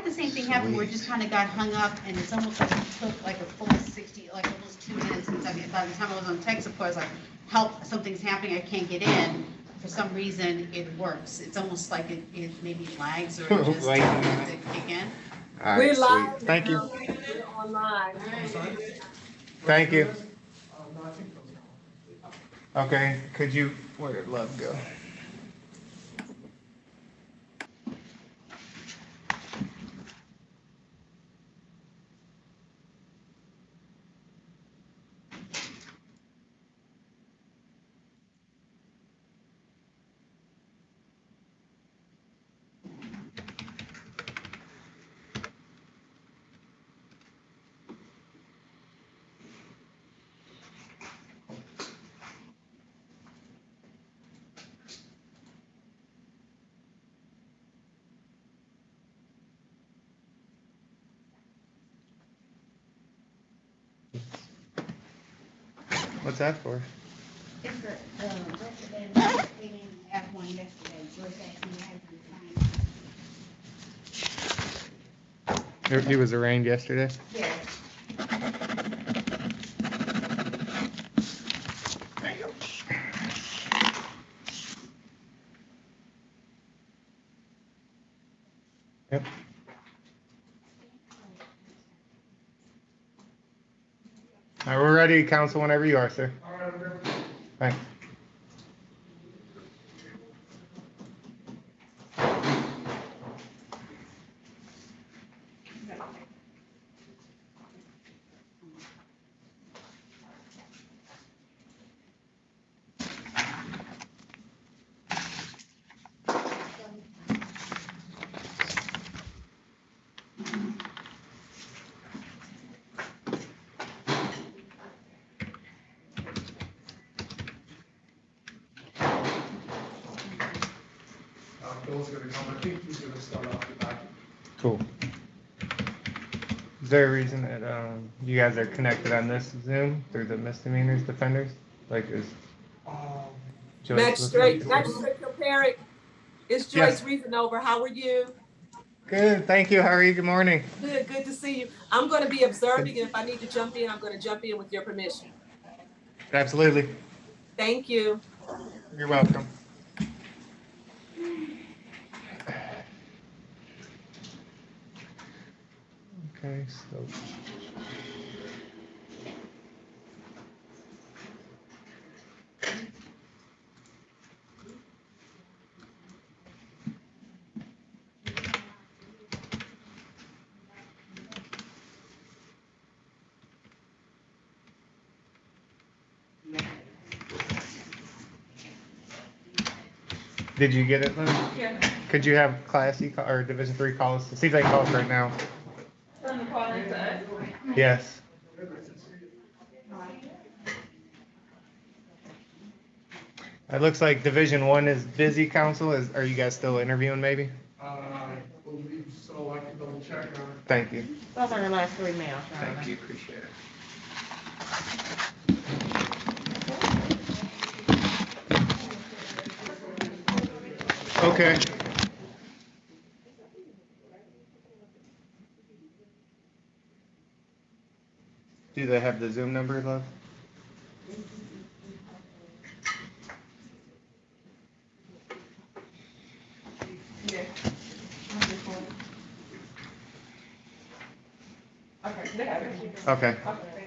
the same thing happen where it just kind of got hung up, and it's almost like it took like a full 60, like almost 2 minutes since by the time I was on tech support, I was like, help, something's happening, I can't get in. For some reason, it works. It's almost like it maybe lags or it just doesn't kick in. All right, We're sweet. live. Thank you. We're online. Thank you. Okay, could you, where did Love go? What's that for? It's the resident, they didn't have one yesterday, so it's actually had to sign. He was arraigned yesterday? Yeah. There you go. Yep. All right, we're ready, counsel, whenever you are, sir. Thanks. Bill's gonna come, I think he's gonna start off the back. Cool. Is there a reason that you guys are connected on this Zoom through the misdemeanors defenders? Like is Joyce Magistrate looking- comparing. It's Yes. Joyce Reason over. How are you? Good, thank you. How are you? Good morning. Good to see you. I'm going to be observing, and if I need to jump in, I'm going to jump in with your permission. Absolutely. Thank you. You're welcome. Okay, so. Did you get it, Lynn? Yeah. Could you have Class E or Division III call us? See if they can call us right now. From the calling to us. Yes. It looks like Division I is busy, counsel. Are you guys still interviewing maybe? I believe so, I can double check on it. Thank you. Those are the last 3 mails. Thank you, appreciate it. Okay. Do they have the Zoom number, Love? Yeah. Okay, they have it. Okay,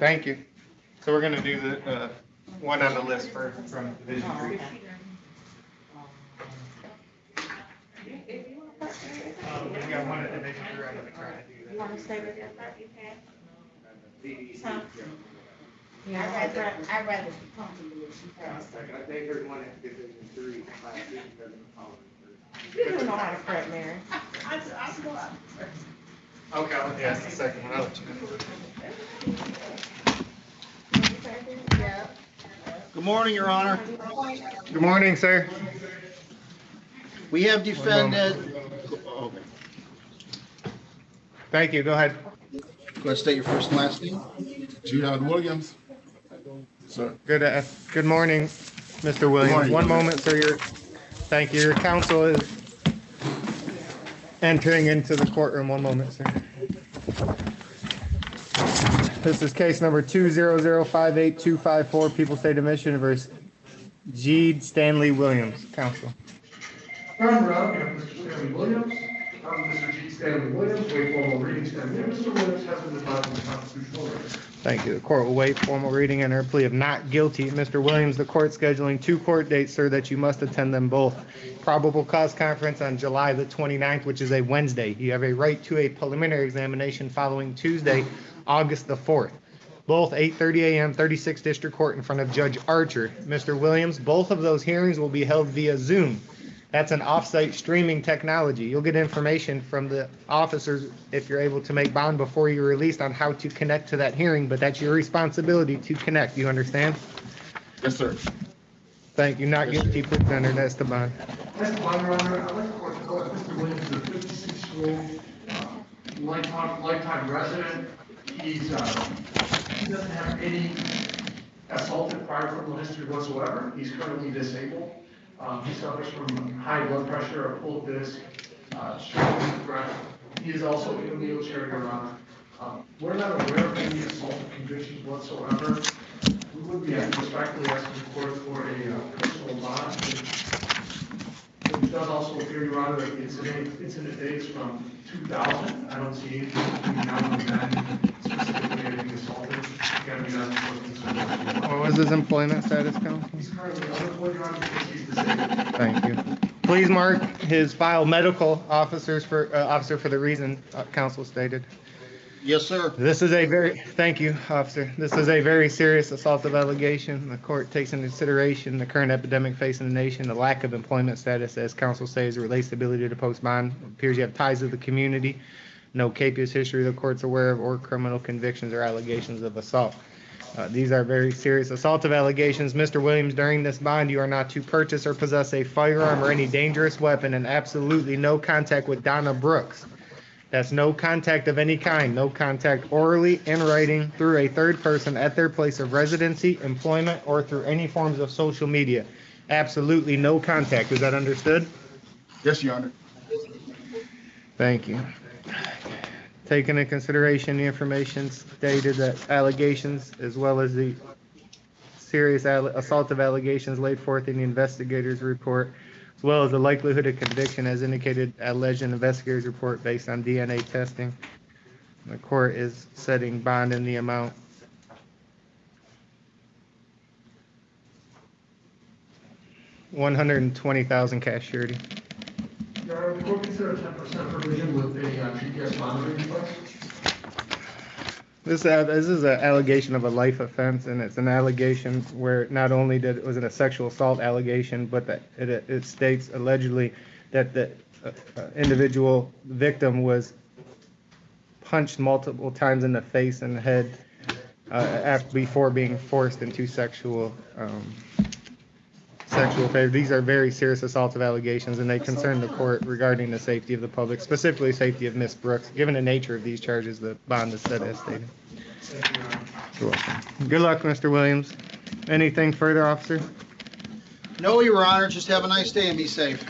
thank you. So we're gonna do the one on the list from Division Oh, III. okay. We got one at Division III, I'm gonna try to do that. You want to stay with your 30 pad? Huh? I'd rather be comfortable if she passed. I think there's one at Division III. You do know how to prep, Mary. Okay, I'll ask the second one, I'll let you know. Yeah. Good morning, Your Honor. Good morning, sir. We have defendant, Thank you, go ahead. go ahead and state your first and last name. Jihad Williams. Sir. Good morning, Mr. Williams. morning, One Your Honor. moment, sir. Thank you. Your counsel is Entering into the courtroom. One moment, sir. This is case number 2005824, People State of Michigan versus G. Stanley Williams. Counsel. Remember, I'm Mr. Stanley Williams. I'm Mr. G. Stanley Williams. Wait formal reading. Stanley. Mr. Williams has been advised of the constitutional rights. Thank you. The court will waive formal reading and her plea of not guilty. Mr. Williams, the court scheduling 2 court dates, sir, that you must attend them both. Probable cause conference on July the 29th, which is a Wednesday. You have a right to a preliminary examination following Tuesday, August the 4th. Both 8:30 a.m., 36th District Court in front of Judge Archer. Mr. Williams, both of those hearings will be held via Zoom. That's an off-site streaming technology. You'll get information from the officers if you're able to make bond before you're released on how to connect to that hearing, but that's your responsibility to connect. You understand? Yes, sir. Thank you. Not guilty, please enter. That's the bond. That's the bond, Your Honor. I'd like to court to call Mr. Williams is a 56-year-old lifetime resident. He doesn't have any assaulted prior criminal history whatsoever. He's currently disabled. He suffers from high blood pressure, a pulled disc, shortness of breath. He is also in a wheelchair, Your Honor. We're not aware of any assaulted convictions whatsoever. We would be respectfully asking the court for a personal bond. It does also appear, Your Honor, that the incident dates from 2000. I don't see anything between now and then specifically anything assaulted. Again, we don't have to. What was his employment status, counsel? He's currently unemployed, Your Honor, because he's disabled. Thank you. Please mark his file medical officer for the reason counsel stated. Yes, sir. Thank you, officer. This is a very serious assaultive allegation. The court takes into consideration the current epidemic facing the nation, the lack of employment status, as counsel says, relates to ability to post bond. It appears you have ties to the community, no capious history the court's aware of, or criminal convictions or allegations of assault. These are very serious assaultive allegations. Mr. Williams, during this bond, you are not to purchase or possess a firearm or any dangerous weapon, and absolutely no contact with Donna Brooks. That's no contact of any kind, no contact orally, in writing, through a third person at their place of residency, employment, or through any forms of social media. Absolutely no contact. Is that understood? Yes, Your Honor. Thank you. Taking into consideration the information stated, that allegations as well as the serious assaultive allegations laid forth in the investigator's report, as well as the likelihood of conviction as indicated alleged in the investigator's report based on DNA testing. The court is setting bond in the amount $120,000 cash surety. Your Honor, the court consider 10% provision with a GPS monitoring device. This is an allegation of a life offense, and it's an allegation where not only was it a sexual assault allegation, but that it states allegedly that the individual victim was punched multiple times in the face and the head before being forced into sexual favor. These are very serious assaultive allegations, and they concern the court regarding the safety of the public, specifically safety of Ms. Brooks. Given the nature of these charges, the bond is set as stated. You're welcome. Good luck, Mr. Williams. Anything further, officer? No, Your Honor. Just have a nice day and be safe.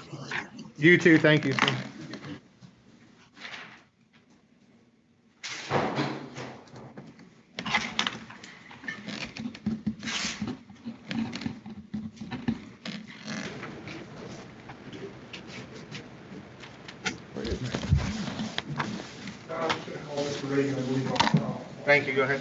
You too. Thank you, sir. I'm just going to call Mr. Reagan, I believe, off the call. Thank you. Go ahead.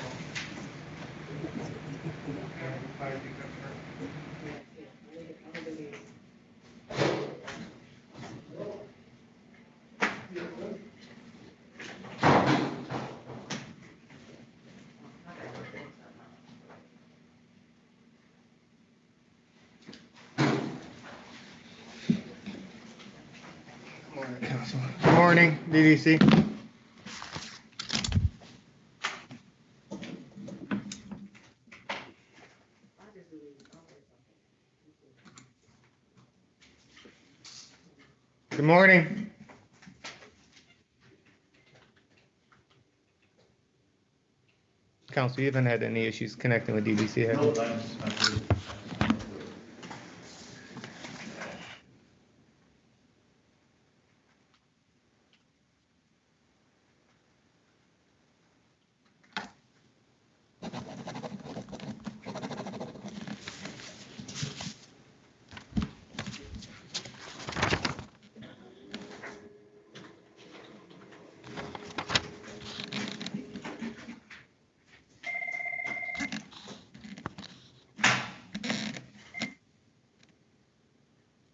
Good morning, DDC. Good morning. Counsel, you haven't had any issues connecting with DDC, have you? No, thanks.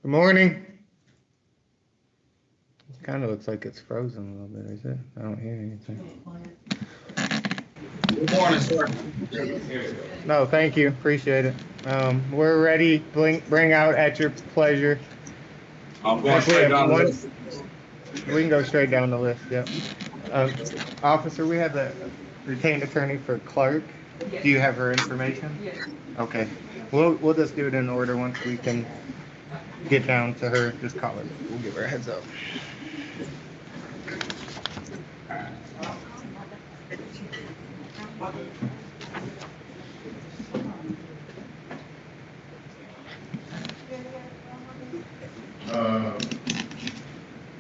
Good morning. It kind of looks like it's frozen a little bit, is it? I don't hear anything. Good morning, sir. No, thank you. Appreciate it. We're ready. Bring out at your pleasure. I'm going straight down the list. We can go straight down the list, yep. Officer, we have the retained attorney for Clark. Do you have her information? Yes. Okay. We'll just do it in order once we can get down to her. Just call her. We'll give her a heads up.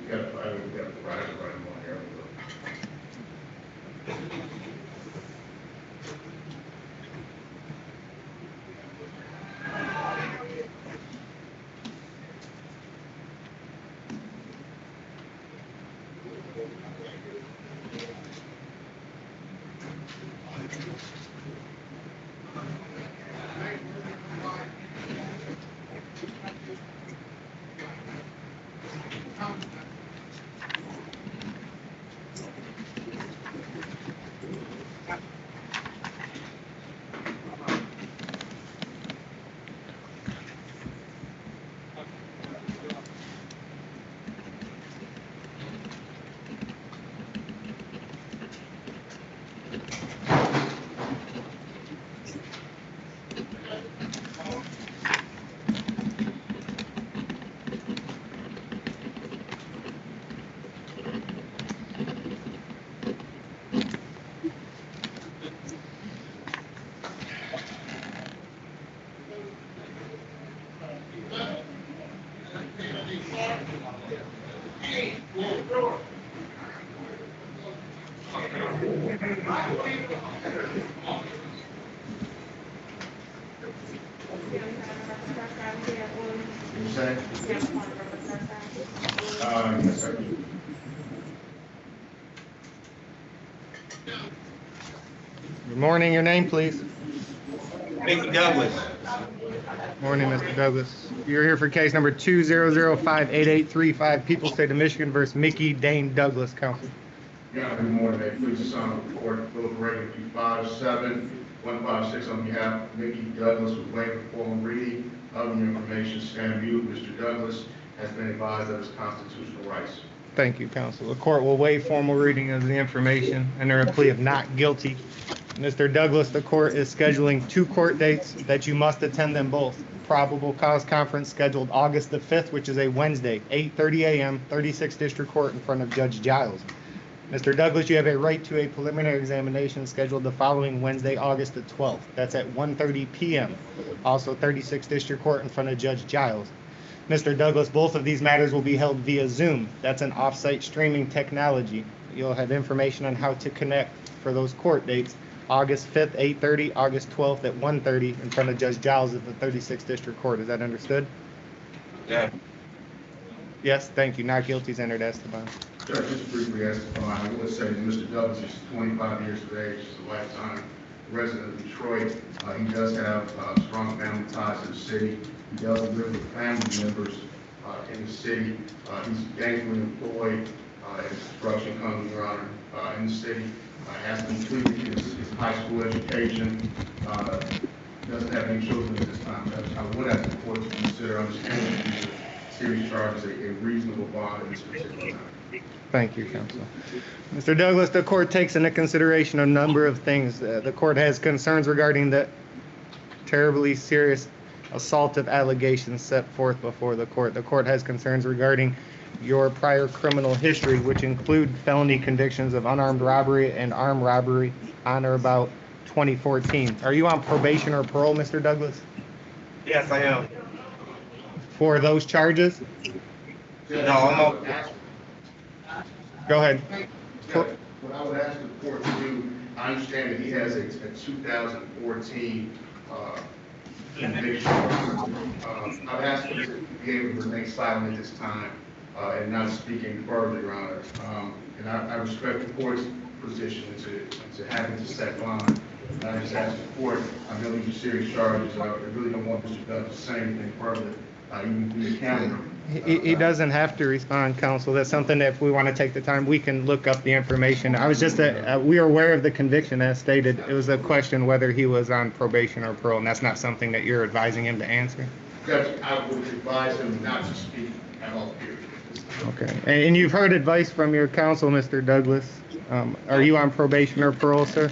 We got to write it right on here. You say? Yes, sir. Good morning. Your name, please. Mickey Douglas. Morning, Mr. Douglas. You're here for case number 2005885, People State of Michigan versus Mickey Dane Douglas, counsel. Yeah, good morning, may it please the son of the court, Philip Reagan, 57156 on behalf of Mickey Douglas with waiver of formal reading of the information, stand mute. Mr. Douglas has been advised of his constitutional rights. Thank you, counsel. The court will waive formal reading of the information and enter a plea of not guilty. Mr. Douglas, the court is scheduling 2 court dates that you must attend them both. Probable cause conference scheduled August the 5th, which is a Wednesday, 8:30 a.m., 36th District Court in front of Judge Giles. Mr. Douglas, you have a right to a preliminary examination scheduled the following Wednesday, August the 12th. That's at 1:30 p.m. Also 36th District Court in front of Judge Giles. Mr. Douglas, both of these matters will be held via Zoom. That's an off-site streaming technology. You'll have information on how to connect for those court dates. August 5th, 8:30, August 12th at 1:30 in front of Judge Giles at the 36th District Court. Is that understood? Yeah. Yes, thank you. Not guilty is entered, Esteban. Judge, just briefly ask, I will say that Mr. Douglas is 25 years of age, is a lifetime resident of Detroit. He does have strong family ties to the city. He does live with family members in the city. He's gainfully employed at a construction company, Your Honor, in the city. Has completed his high school education. Doesn't have any children at this time, Judge. I would ask the court to consider understanding these serious charges a reasonable bond in this particular matter. Thank you, counsel. Mr. Douglas, the court takes into consideration a number of things. The court has concerns regarding the terribly serious assaultive allegations set forth before the court. The court has concerns regarding your prior criminal history, which include felony convictions of unarmed robbery and armed robbery on or about 2014. Are you on probation or parole, Mr. Douglas? Yes, I am. For those charges? No, I'm on. Go ahead. What I would ask the court to do, I understand that he has a 2014 conviction. I've asked him to be able to remain silent at this time and not speaking further, Your Honor. And I respect the court's position to having to set bond. And I just ask the court, I know these are serious charges. I really don't want Mr. Douglas to say anything further. I even through the camera. He doesn't have to respond, counsel. That's something that if we want to take the time, we can look up the information. I was just, we are aware of the conviction as stated. It was a question whether he was on probation or parole, and that's not something that you're advising him to answer? Judge, I would advise him not to speak at all, period. Okay. And you've heard advice from your counsel, Mr. Douglas. Are you on probation or parole, sir?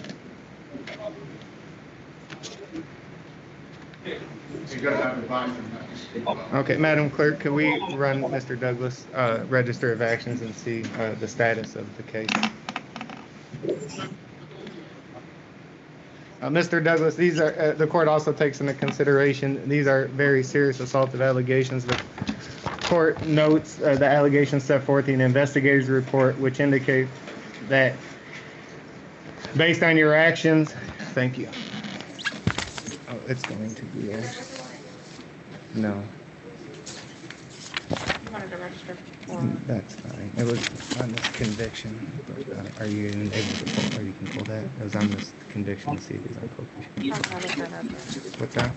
Because I've advised him not to speak. Okay, Madam Clerk, could we run Mr. Douglas' register of actions and see the status of the case? Mr. Douglas, these are, the court also takes into consideration, these are very serious assaultive allegations. The court notes the allegations set forth in the investigator's report, which indicate that based on your actions, thank you. Oh, it's going to be no. You wanted to register for. That's fine. It was on this conviction. But, are you even able to pull, or you can pull that? It was on this conviction to see if he's on probation. What's that?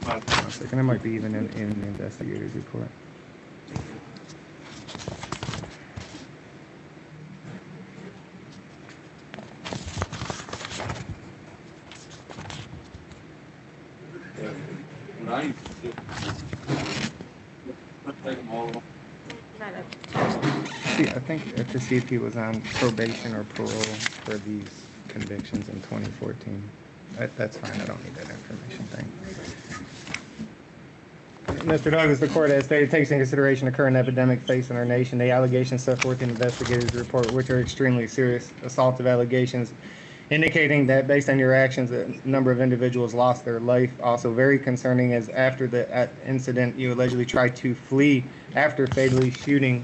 One second. It might be even in the investigator's report. See, I think to see if he was on probation or parole for these convictions in 2014. That's fine. I don't need that information. Thank you. Mr. Douglas, the court has stated takes into consideration the current epidemic facing our nation. The allegations set forth in the investigator's report, which are extremely serious assaultive allegations, indicating that based on your actions, a number of individuals lost their life. Also very concerning is after the incident, you allegedly tried to flee after fatally shooting,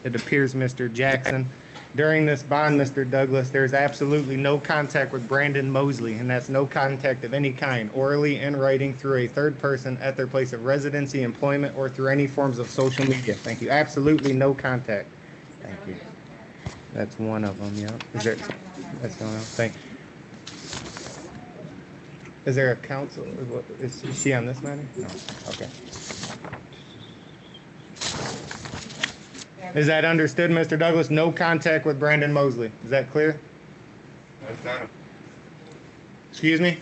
it appears, Mr. Jackson. During this bond, Mr. Douglas, there's absolutely no contact with Brandon Mosley, and that's no contact of any kind, orally, in writing, through a third person at their place of residency, employment, or through any forms of social media. Thank you. Absolutely no contact. Thank you. That's one of them, yeah. Is there, that's one of them. Thank you. Is there a counsel? Is she on this matter? No. Okay. Is that understood, Mr. Douglas? No contact with Brandon Mosley. Is that clear? That's not. Excuse me?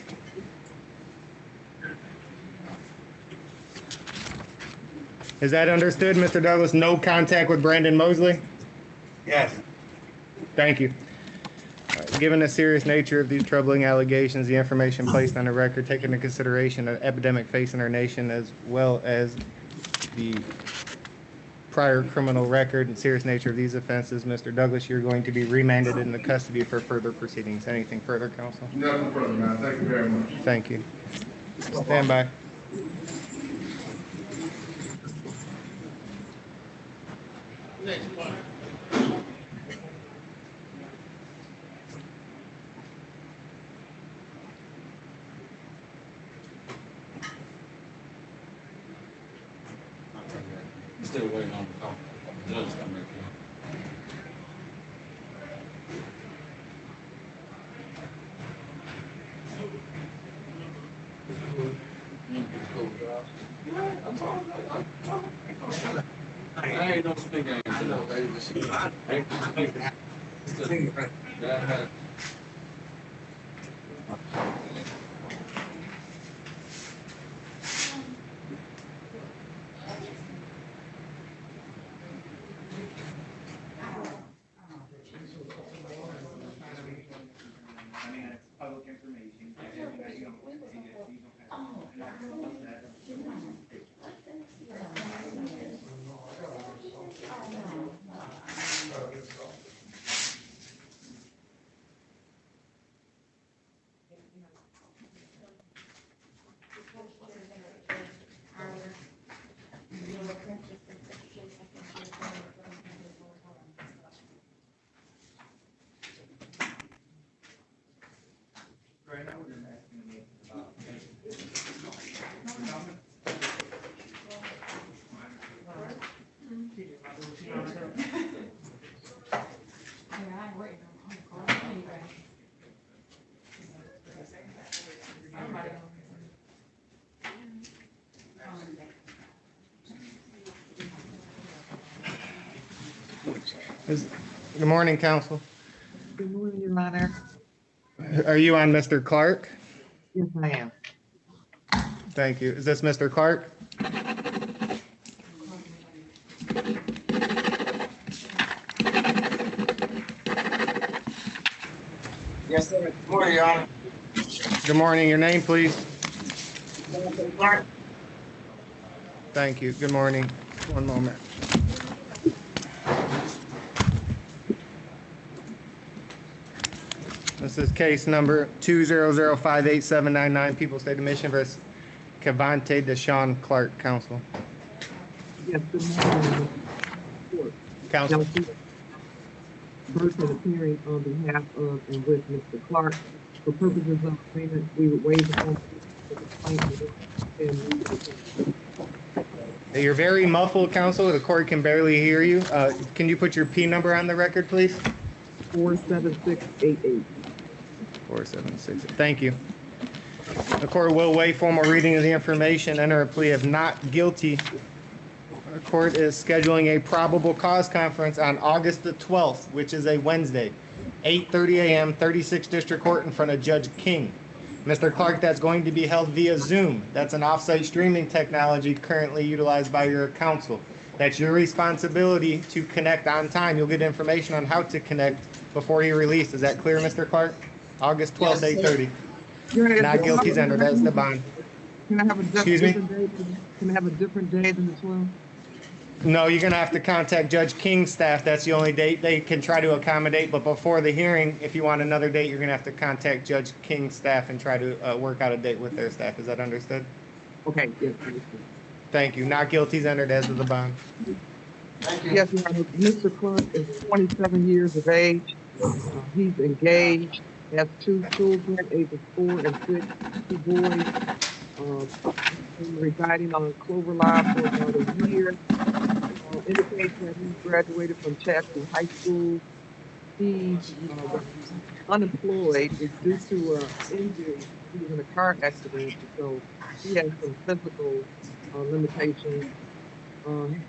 Is that understood, Mr. Douglas? No contact with Brandon Mosley? Yes. Thank you. Given the serious nature of these troubling allegations, the information placed on the record, taking into consideration an epidemic facing our nation, as well as the prior criminal record and serious nature of these offenses, Mr. Douglas, you're going to be remanded into custody for further proceedings. Anything further, counsel? Nothing further, man. Thank you very much. Thank you. Stand by. Still waiting on the call. Judge come back in. I ain't no speak game. Yeah. Public information. Right now, we're just asking me about. Good morning, counsel. Good morning, Your Honor. Are you on Mr. Clark? Yes, I am. Thank you. Is this Mr. Clark? Yes, sir. Good morning, Your Honor. Good morning. Your name, please? Clark. Thank you. Good morning. One moment. This is case number 200587799, People State of Michigan versus Cavante Deshaun Clark, counsel. Yes, good morning. Counsel. Person appearing on behalf of and with Mr. Clark. For purposes of agreement, we would waive the form of complaint and You're very muffled, counsel. The court can barely hear you. Can you put your P number on the record, please? 47688. 476. Thank you. The court will waive formal reading of the information, enter a plea of not guilty. The court is scheduling a probable cause conference on August the 12th, which is a Wednesday, 8:30 a.m., 36th District Court in front of Judge King. Mr. Clark, that's going to be held via Zoom. That's an off-site streaming technology currently utilized by your counsel. That's your responsibility to connect on time. You'll get information on how to connect before you're released. Is that clear, Mr. Clark? August 12th, 8:30. Not guilty is entered. That's the bond. Can I have a Excuse me? different day? Can I have a different day than the 12th? No, you're going to have to contact Judge King's staff. That's the only date they can try to accommodate. But before the hearing, if you want another date, you're going to have to contact Judge King's staff and try to work out a date with their staff. Is that understood? Okay, yes, understood. Thank you. Not guilty is entered as of the bond. Yes, Your Honor. Mr. Clark is 27 years of age. He's engaged, has 2 children, ages 4 and 6, 2 boys. Been residing on Clover Live for about a year. Indicates that he graduated from Chatsworth High School. He's unemployed. It's due to injury. He was in a car accident, so he has some physical limitations.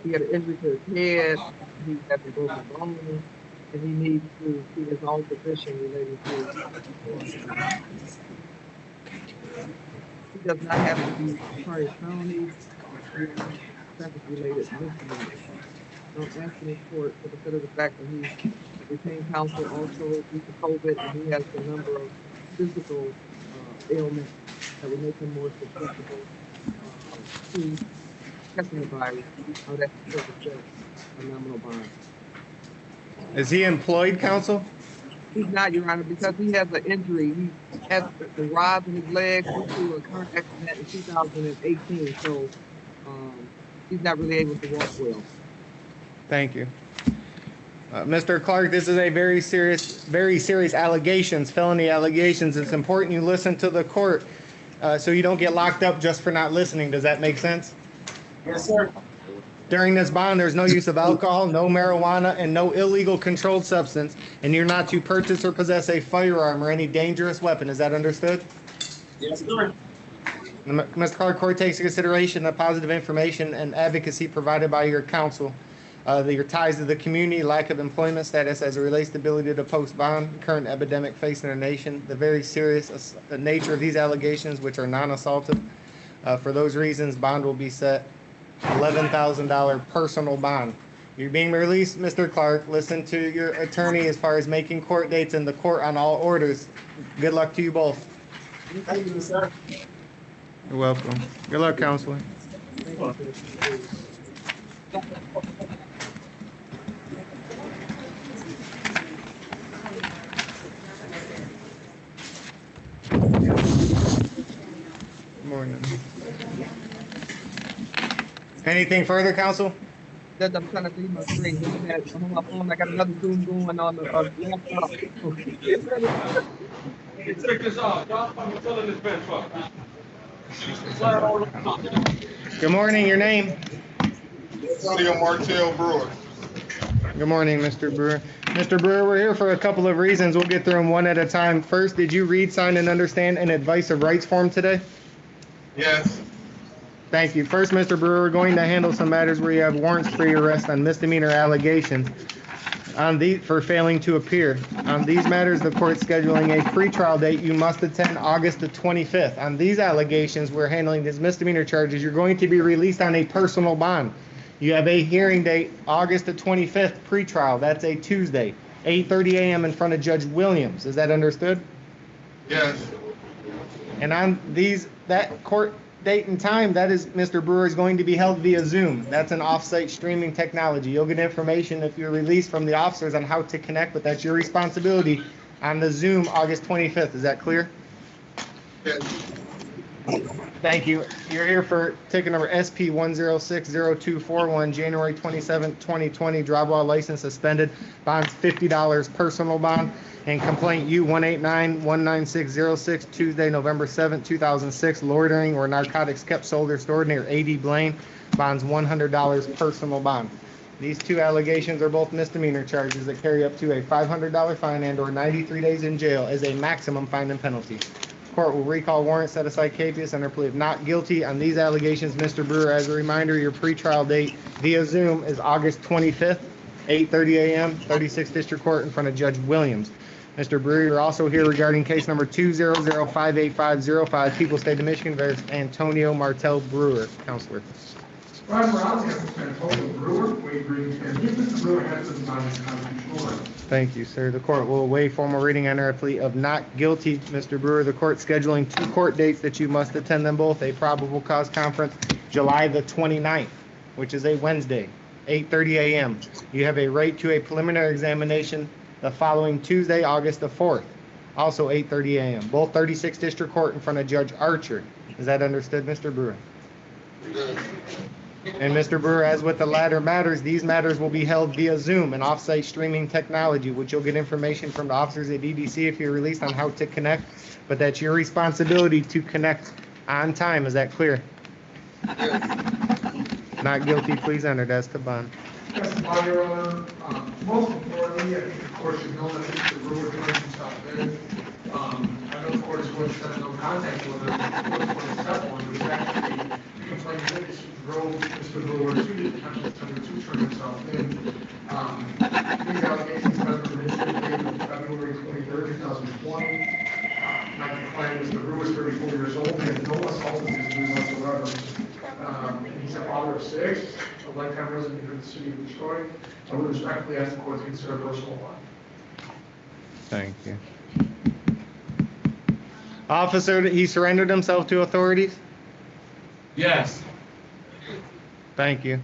He had an injury to his head. He has a broken bone, and he needs to see his own physician related to. He does not have to be prior felonies, traffic-related misdemeanors. I'm asking the court to consider the fact that he retained counsel also due to COVID, and he has a number of physical ailments that would make him more susceptible to catching the virus. That's the purpose of a nominal bond. Is he employed, counsel? He's not, Your Honor, because he has an injury. He has the rods in his leg due to a car accident in 2018, so he's not really able to walk well. Thank you. Mr. Clark, this is a very serious allegations, felony allegations. It's important you listen to the court so you don't get locked up just for not listening. Does that make sense? Yes, sir. During this bond, there's no use of alcohol, no marijuana, and no illegal controlled substance, and you're not to purchase or possess a firearm or any dangerous weapon. Is that understood? Yes, sir. Mr. Clark, court takes into consideration the positive information and advocacy provided by your counsel, your ties to the community, lack of employment status as it relates to ability to post bond, current epidemic facing our nation, the very serious nature of these allegations, which are non-assaultive. For those reasons, bond will be set $11,000 personal bond. You're being released, Mr. Clark. Listen to your attorney as far as making court dates in the court on all orders. Good luck to you both. Thank you, sir. You're welcome. Good luck, counselor. Good morning. Anything further, counsel? That I'm trying to see my screen. On my phone, I got another Zoom going on the laptop. Hey, check this out. Y'all fucking filling this bench up. Good morning, your name? Antonio Martell Brewer. Good morning, Mr. Brewer. Mr. Brewer, we're here for a couple of reasons. We'll get through them one at a time. First, did you read, sign, and understand an advice of rights form today? Yes. Thank you. First, Mr. Brewer, we're going to handle some matters where you have warrants for your arrest on misdemeanor allegations. for failing to appear. On these matters, the court scheduling a pretrial date. You must attend August the 25th. On these allegations, we're handling these misdemeanor charges. You're going to be released on a personal bond. You have a hearing date, August the 25th, pretrial. That's a Tuesday, 8:30 a.m. in front of Judge Williams. Is that understood? Yes. And on that court date and time, that is, Mr. Brewer, is going to be held via Zoom. That's an off-site streaming technology. You'll get information if you're released from the officers on how to connect, but that's your responsibility on the Zoom August 25th. Is that clear? Yes. Thank you. You're here for ticket number SP 1060241, January 27, 2020, drop-off license suspended, bonds $50, personal bond, and complaint U189-19606, Tuesday, November 7, 2006, loitering or narcotics kept, sold, or stored near A.D. Blaine, bonds $100, personal bond. These two allegations are both misdemeanor charges that carry up to a $500 fine and or 93 days in jail as a maximum fine and penalty. Court will recall warrant, set aside capias under plea of not guilty on these allegations. Mr. Brewer, as a reminder, your pretrial date via Zoom is August 25th, 8:30 a.m., 36th District Court in front of Judge Williams. Mr. Brewer, you're also here regarding case number 200-58505, People State of Michigan versus Antonio Martel Brewer. Counselor. Ron Morales, Antonio Brewer, waive reading, and if Mr. Brewer has some time, his constitutional right. Thank you, sir. The court will waive formal reading under a plea of not guilty. Mr. Brewer, the court scheduling two court dates that you must attend them both. A probable cause conference, July the 29th, which is a Wednesday, 8:30 a.m. You have a right to a preliminary examination the following Tuesday, August the 4th, also 8:30 a.m. Both 36th District Court in front of Judge Archer. Is that understood, Mr. Brewer? And Mr. Brewer, as with the latter matters, these matters will be held via Zoom, an off-site streaming technology, which you'll get information from the officers at EDC if you're released on how to connect, but that's your responsibility to connect on time. Is that clear? Not guilty, please enter. That's the bond. Yes, Your Honor. Most importantly, I think the court should know that Mr. Brewer turned himself in. I know the court is going to set no contact order. The court is going to set one, but it's actually the complaint witness who drove Mr. Brewer to the detention center to turn himself in. These allegations have been initiated on February 23rd, 2020. My complaint is Mr. Brewer is 34 years old. He has no assault in his history whatsoever. He's a father of 6, a lifetime resident here in the city of Detroit. I would respectfully ask the court to consider a personal bond. Thank you. Officer, he surrendered himself to authorities? Yes. Thank you.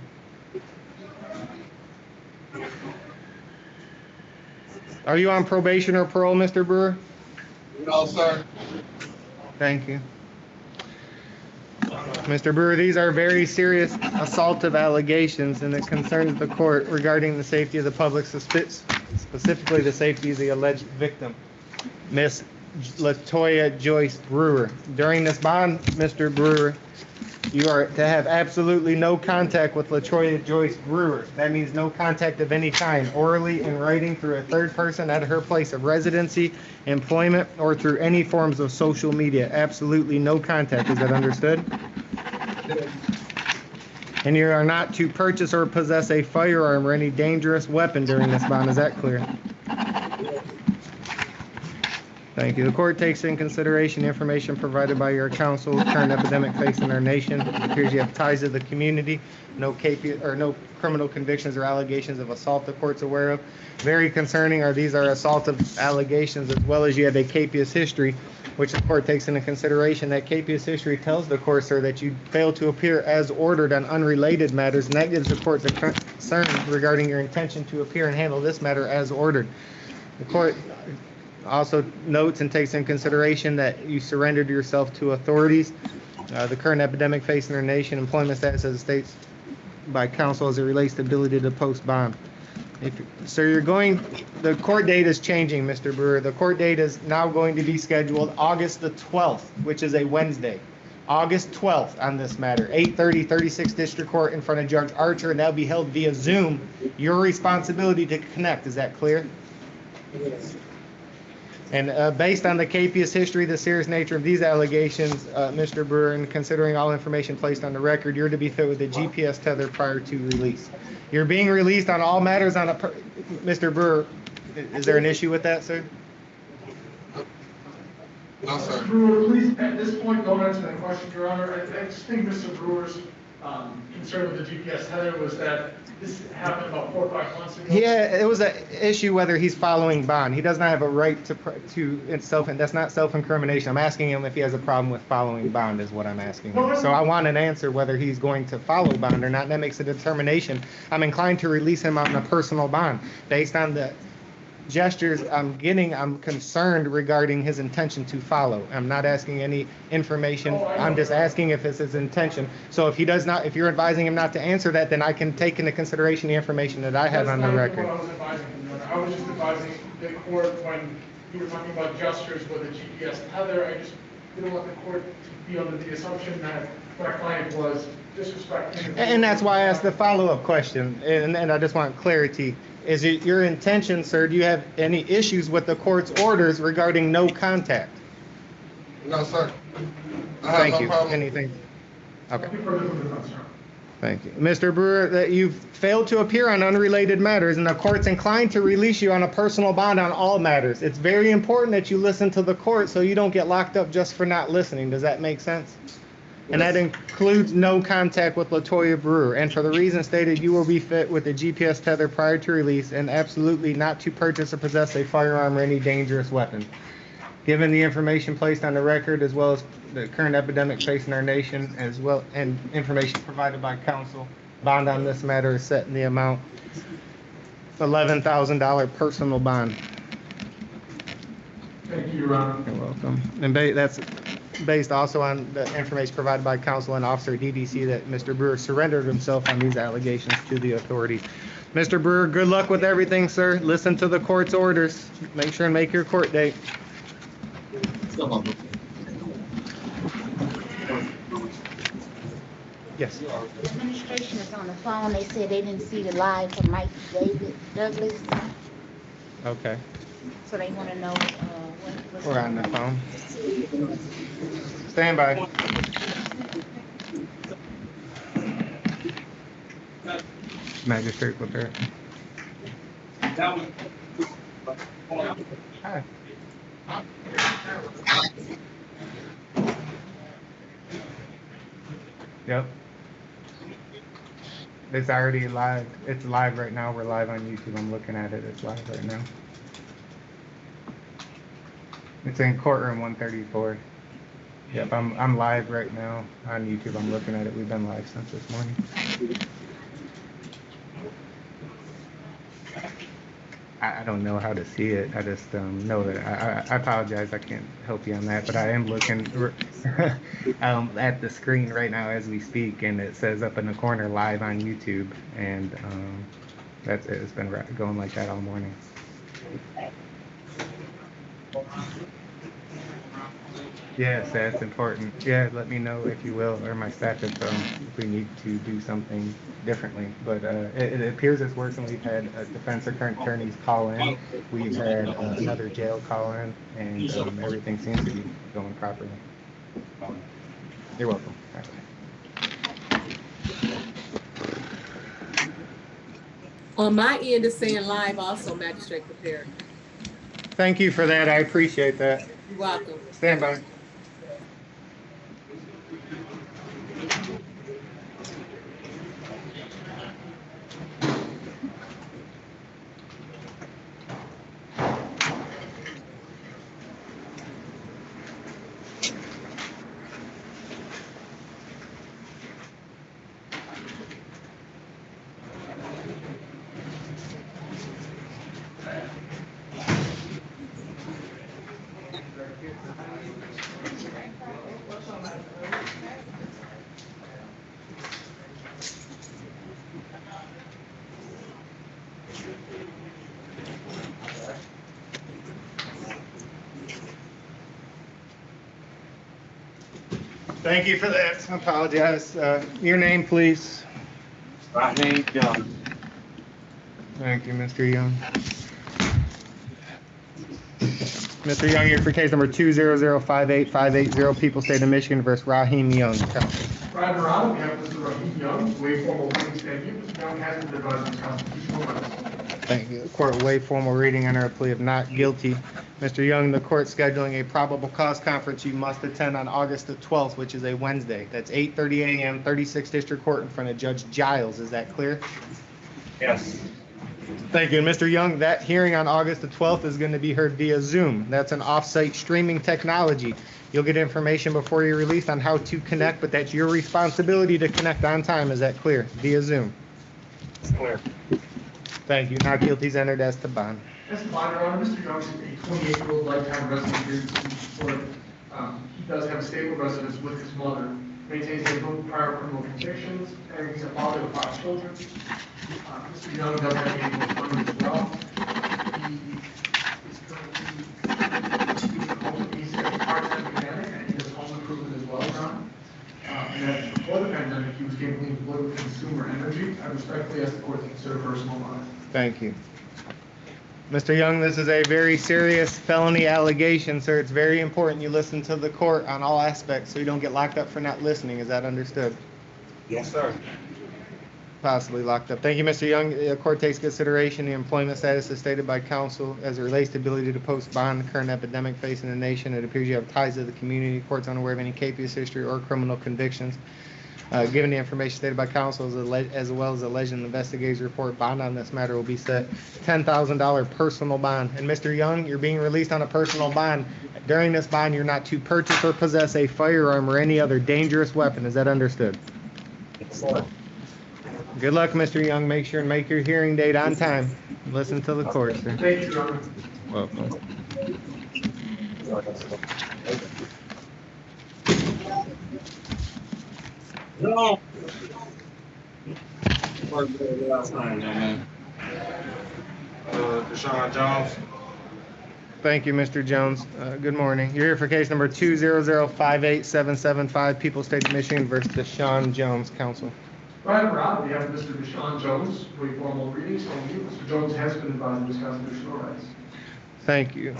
Are you on probation or parole, Mr. Brewer? No, sir. Thank you. Mr. Brewer, these are very serious assaultive allegations, and it concerns the court regarding the safety of the public, specifically the safety of the alleged victim, Miss Latoya Joyce Brewer. During this bond, Mr. Brewer, you are to have absolutely no contact with Latoya Joyce Brewer. That means no contact of any kind, orally, in writing, through a third person at her place of residency, employment, or through any forms of social media. Absolutely no contact. Is that understood? And you are not to purchase or possess a firearm or any dangerous weapon during this bond. Is that clear? Thank you. The court takes in consideration the information provided by your counsel, current epidemic facing our nation. It appears you have ties to the community, no criminal convictions or allegations of assault the court's aware of. Very concerning are these are assaultive allegations, as well as you have a capious history, which the court takes into consideration. That capious history tells the court, sir, that you failed to appear as ordered on unrelated matters, and that gives the court the concern regarding your intention to appear and handle this matter as ordered. The court also notes and takes in consideration that you surrendered yourself to authorities. The current epidemic facing our nation, employment status as states by counsel as it relates to ability to post bond. The court date is changing, Mr. Brewer. The court date is now going to be scheduled August the 12th, which is a Wednesday. August 12th on this matter, 8:30, 36th District Court in front of Judge Archer, and that'll be held via Zoom. Your responsibility to connect, is that clear? Yes. And based on the capious history, the serious nature of these allegations, Mr. Brewer, and considering all information placed on the record, you're to be fit with a GPS tether prior to release. You're being released on all matters on Mr. Brewer, is there an issue with that, sir? No, Mr. sir. Brewer, please, at this point, don't answer that question, Your Honor. I just think Mr. Brewer's concern with the GPS tether was that this happened about 4 or 5 months ago. Yeah, it was an issue whether he's following bond. He does not have a right to itself, and that's not self-incrimination. I'm asking him if he has a problem with following bond is what I'm asking him. So I want an answer whether he's going to follow bond or not, and that makes a determination. I'm inclined to release him on a personal bond. Based on the gestures I'm getting, I'm concerned regarding his intention to follow. I'm not asking any information. I'm just asking if it's his intention. So if he does not, if you're advising him not to answer that, then I can take into consideration the information that I have on the record. That's not what I was advising him, Your Honor. I was just advising the court when you were talking about gestures with a GPS tether. I just didn't want the court to be under the assumption that my client was disrespecting. And that's why I asked the follow-up question, and I just want clarity. Is it your intention, sir, do you have any issues with the court's orders regarding no contact? No, sir. I have Thank no you. problem. Anything? Okay, Nothing further from the defense, Your Honor. thank you. Mr. Brewer, that you've failed to appear on unrelated matters, and the court's inclined to release you on a personal bond on all matters. It's very important that you listen to the court so you don't get locked up just for not listening. Does that make sense? And that includes no contact with LaToya Brewer. And for the reason stated, you will be fit with a GPS tether prior to release and absolutely not to purchase or possess a firearm or any dangerous weapon. Given the information placed on the record, as well as the current epidemic facing our nation, as well, and information provided by counsel, bond on this matter is set in the amount of $11,000 personal bond. Thank you, Your Honor. You're welcome. And that's based also on the information provided by counsel and Officer DDC that Mr. Brewer surrendered himself on these allegations to the authorities. Mr. Brewer, good luck with everything, sir. Listen to the court's orders. Make sure and make your court date. Yes. The administration is on the phone. They said they didn't see the live from Mike David Douglas, Okay. so they want to know what's We're on the phone. Stand by. Magistrate prepare. Hi. Yep. It's already live. It's live right now. We're live on YouTube. I'm looking at it. It's live right now. It's in courtroom 134. Yep, I'm live right now on YouTube. I'm looking at it. We've been live since this morning. I don't know how to see it. I just know that I apologize. I can't help you on that, but I am looking at the screen right now as we speak, and it says up in the corner live on YouTube, and that's it. It's been going like that all morning. Yes, that's important. Yeah, let me know if you will, or my staff if we need to do something differently. But it appears it's working. We've had defense or current attorneys call in. We've had another jail call in, and everything seems to be going properly. You're welcome. On my end, it's saying live also, Magistrate prepared. Thank you for that. I appreciate that. You're welcome. Stand by. Thank you for that. I apologize. Your name, please. My name's John. Thank you, Mr. Young. Mr. Young, you're for case number 20058-580, People State of Michigan versus Raheem Young. Counsel. Brad Morano, we have Mr. Raheem Young, waive formal reading, stand you. Mr. Young has been advised of his constitutional rights. Thank you. The court will waive formal reading under a plea of not guilty. Mr. Young, the court scheduling a probable cause conference you must attend on August the 12th, which is a Wednesday. That's 8:30 a.m., 36th District Court in front of Judge Giles. Is that clear? Yes. Thank you. And Mr. Young, that hearing on August the 12th is going to be heard via Zoom. That's an off-site streaming technology. You'll get information before you're released on how to connect, but that's your responsibility to connect on time. Is that clear? Via Zoom. It's clear. Thank you. Not guilty is entered as to bond. As to bond, Your Honor, Mr. Young is a 28-year-old lifetime resident here in Florida. He does have a stable residence with his mother, maintains no prior criminal convictions, and he's a father of 5 children. Mr. Young does have gainful employment as well. He is currently, he's a part-time mechanic, and he does home improvement as well, Your Honor. And that before the pandemic, he was gainfully employed with Consumer Energy. I respectfully ask the court to consider personal bond. Thank you. Mr. Young, this is a very serious felony allegation, sir. It's very important you listen to the court on all aspects so you don't get locked up for not listening. Is that understood? Yes, sir. Possibly locked up. Thank you, Mr. Young. The court takes consideration the employment status as stated by counsel as it relates to ability to post bond, the current epidemic facing the nation. It appears you have ties to the community. Court's unaware of any capious history or criminal convictions. Given the information stated by counsel as well as alleged in the investigator's report, bond on this matter will be set $10,000 personal bond. And Mr. Young, you're being released on a personal bond. During this bond, you're not to purchase or possess a firearm or any other dangerous weapon. Is that understood? Yes, sir. Good luck, Mr. Young. Make sure and make your hearing date on time. Listen to the court, sir. Thank you, Your Honor. Welcome. No. Last name, young man. Deshaun Jones. Thank you, Mr. Jones. Good morning. You're here for case number 200587775, People State of Michigan versus Deshaun Jones. Counsel. Brad Morano, we have Mr. Deshaun Jones, waive formal reading, stand you. Mr. Jones has been advised of his constitutional rights. Thank you.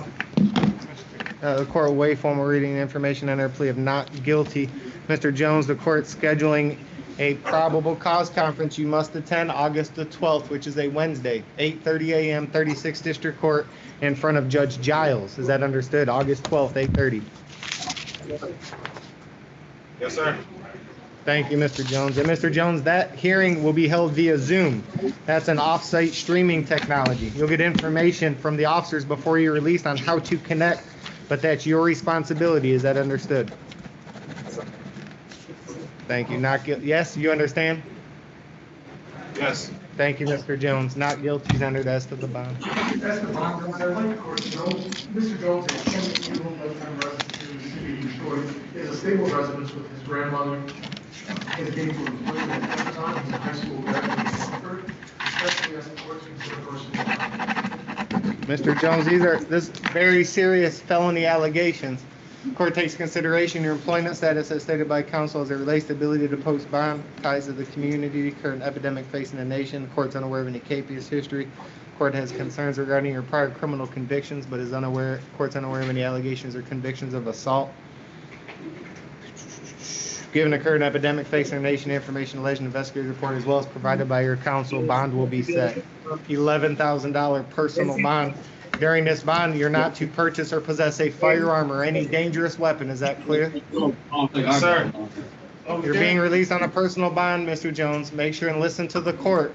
The court will waive formal reading information under a plea of not guilty. Mr. Jones, the court scheduling a probable cause conference you must attend August the 12th, which is a Wednesday, 8:30 a.m., 36th District Court in front of Judge Giles. Is that understood? August 12th, 8:30. Yes, sir. Thank you, Mr. Jones. And Mr. Jones, that hearing will be held via Zoom. That's an off-site streaming technology. You'll get information from the officers before you're released on how to connect, but that's your responsibility. Is that understood? Thank you. Not guilty. Yes, you understand? Yes. Thank you, Mr. Jones. Not guilty is entered as to the bond. As the bond goes, I'd like the court to know, Mr. Jones is a 28-year-old lifetime resident in the city of Detroit, is a stable residence with his grandmother. His gainful employment at Amazon, he's a high school graduate in Stanford. Especially as the court to consider personal bond. Mr. Jones, this very serious felony allegations. Court takes consideration your employment status as stated by counsel as it relates to ability to post bond, ties to the community, current epidemic facing the nation. Court's unaware of any capious history. Court has concerns regarding your prior criminal convictions, but court's unaware of any allegations or convictions of assault. Given the current epidemic facing the nation, information alleged in the investigative report as well as provided by your counsel, bond will be set. $11,000 personal bond. During this bond, you're not to purchase or possess a firearm or any dangerous weapon. Is that clear? Yes, sir. You're being released on a personal bond, Mr. Jones. Make sure and listen to the court.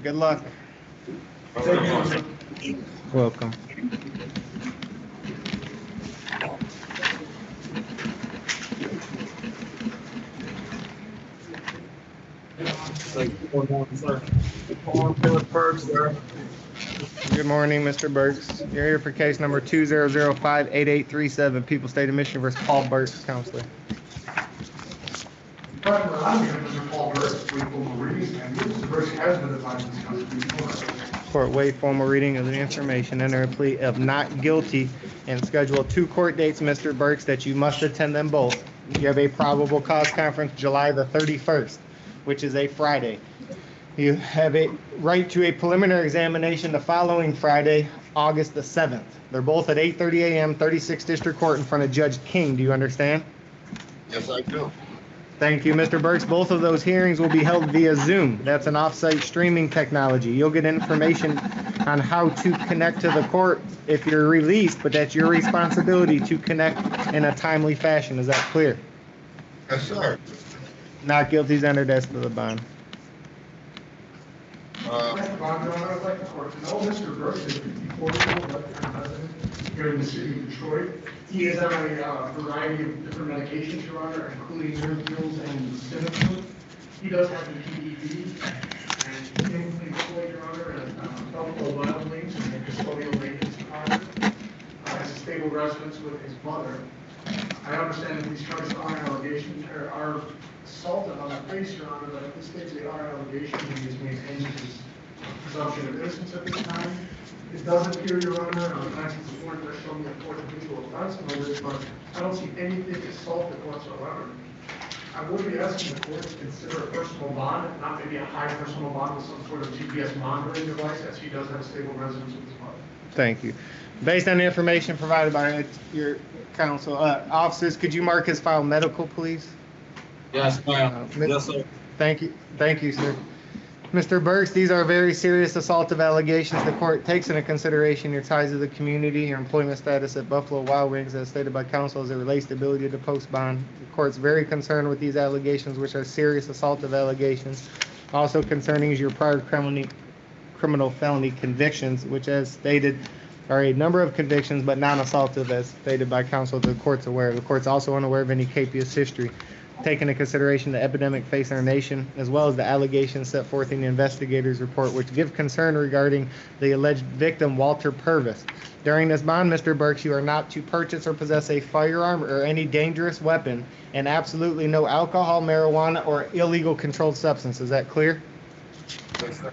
Good luck. Welcome. Good morning, Mr. Burks. You're here for case number 200588837, People State of Michigan versus Paul Burks, counselor. Brad Morano, we have Mr. Paul Burks, waive formal reading, and Mr. Burks has been advised of his constitutional rights. Court waive formal reading of the information, enter a plea of not guilty, and schedule 2 court dates, Mr. Burks, that you must attend them both. You have a probable cause conference July the 31st, which is a Friday. You have a right to a preliminary examination the following Friday, August the 7th. They're both at 8:30 a.m., 36th District Court in front of Judge King. Do you understand? Yes, I do. Thank you, Mr. Burks. Both of those hearings will be held via Zoom. That's an off-site streaming technology. You'll get information on how to connect to the court if you're released, but that's your responsibility to connect in a timely fashion. Is that clear? Yes, sir. Not guilty is entered as to the bond. Mr. Bond, Your Honor, I'd like the court to know Mr. Burks is a 54-year-old lifetime resident here in the city of Detroit. He is on a variety of different medications, Your Honor, including nerve pills and cinnamon. He does have the PED, and he's gainfully employed, Your Honor, at Buffalo Wild Wings and a custodial maintenance department, as a stable residence with his mother. I understand that these charges are allegations, or are assaulted on the face, Your Honor, but at this stage they are allegations, and he has maintained his presumption of innocence at this time. It does appear, Your Honor, on the facts of the court, that show me a court habitual offense on this, but I don't see anything assaulted whatsoever. I would be asking the court to consider a personal bond, not maybe a high personal bond with some sort of GPS monitoring device, as he does have a stable residence with his mother. Thank you. Based on the information provided by your counsel, officers, could you mark his file medical, please? Yes, ma'am. Yes, sir. Thank you, sir. Mr. Burks, these are very serious assaultive allegations. The court takes into consideration your ties to the community, your employment status at Buffalo Wild Wings, as stated by counsel, as it relates to ability to post bond. The court's very concerned with these allegations, which are serious assaultive allegations. Also concerning is your prior criminal felony convictions, which, as stated, are a number of convictions, but non-assaultive, as stated by counsel. The court's aware. The court's also unaware of any capious history. Take into consideration the epidemic facing our nation, as well as the allegations set forth in the investigator's report, which give concern regarding the alleged victim, Walter Purvis. During this bond, Mr. Burks, you are not to purchase or possess a firearm or any dangerous weapon, and absolutely no alcohol, marijuana, or illegal controlled substance. Is that clear? Yes, sir.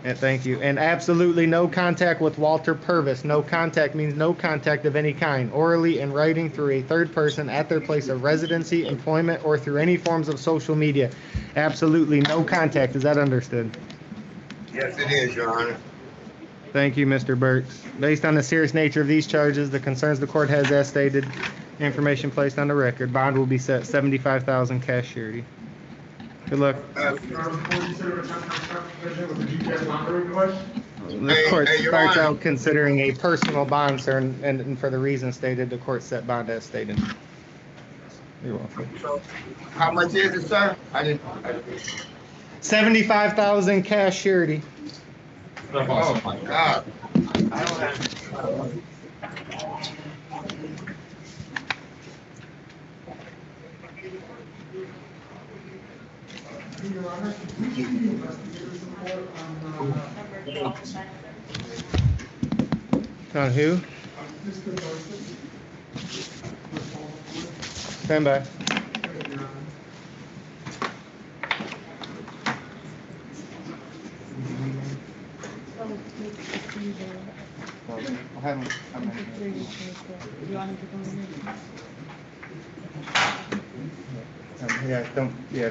And thank you. And absolutely no contact with Walter Purvis. No contact means no contact of any kind, orally and writing, through a third person at their place of residency, employment, or through any forms of social media. Absolutely no contact. Is that understood? Yes, it is, Your Honor. Thank you, Mr. Burks. Based on the serious nature of these charges, the concerns the court has, as stated, information placed on the record, bond will be set $75,000 cash surety. Good luck. The court starts out considering a personal bond, sir, and for the reasons stated, the court set bond as stated. You're welcome. So, how much is it, sir? I didn't. $75,000 cash surety. Oh my God. Your Honor, we keep the investigator's report on, On who? Mr. Burks. Stand by. I'll have him come in.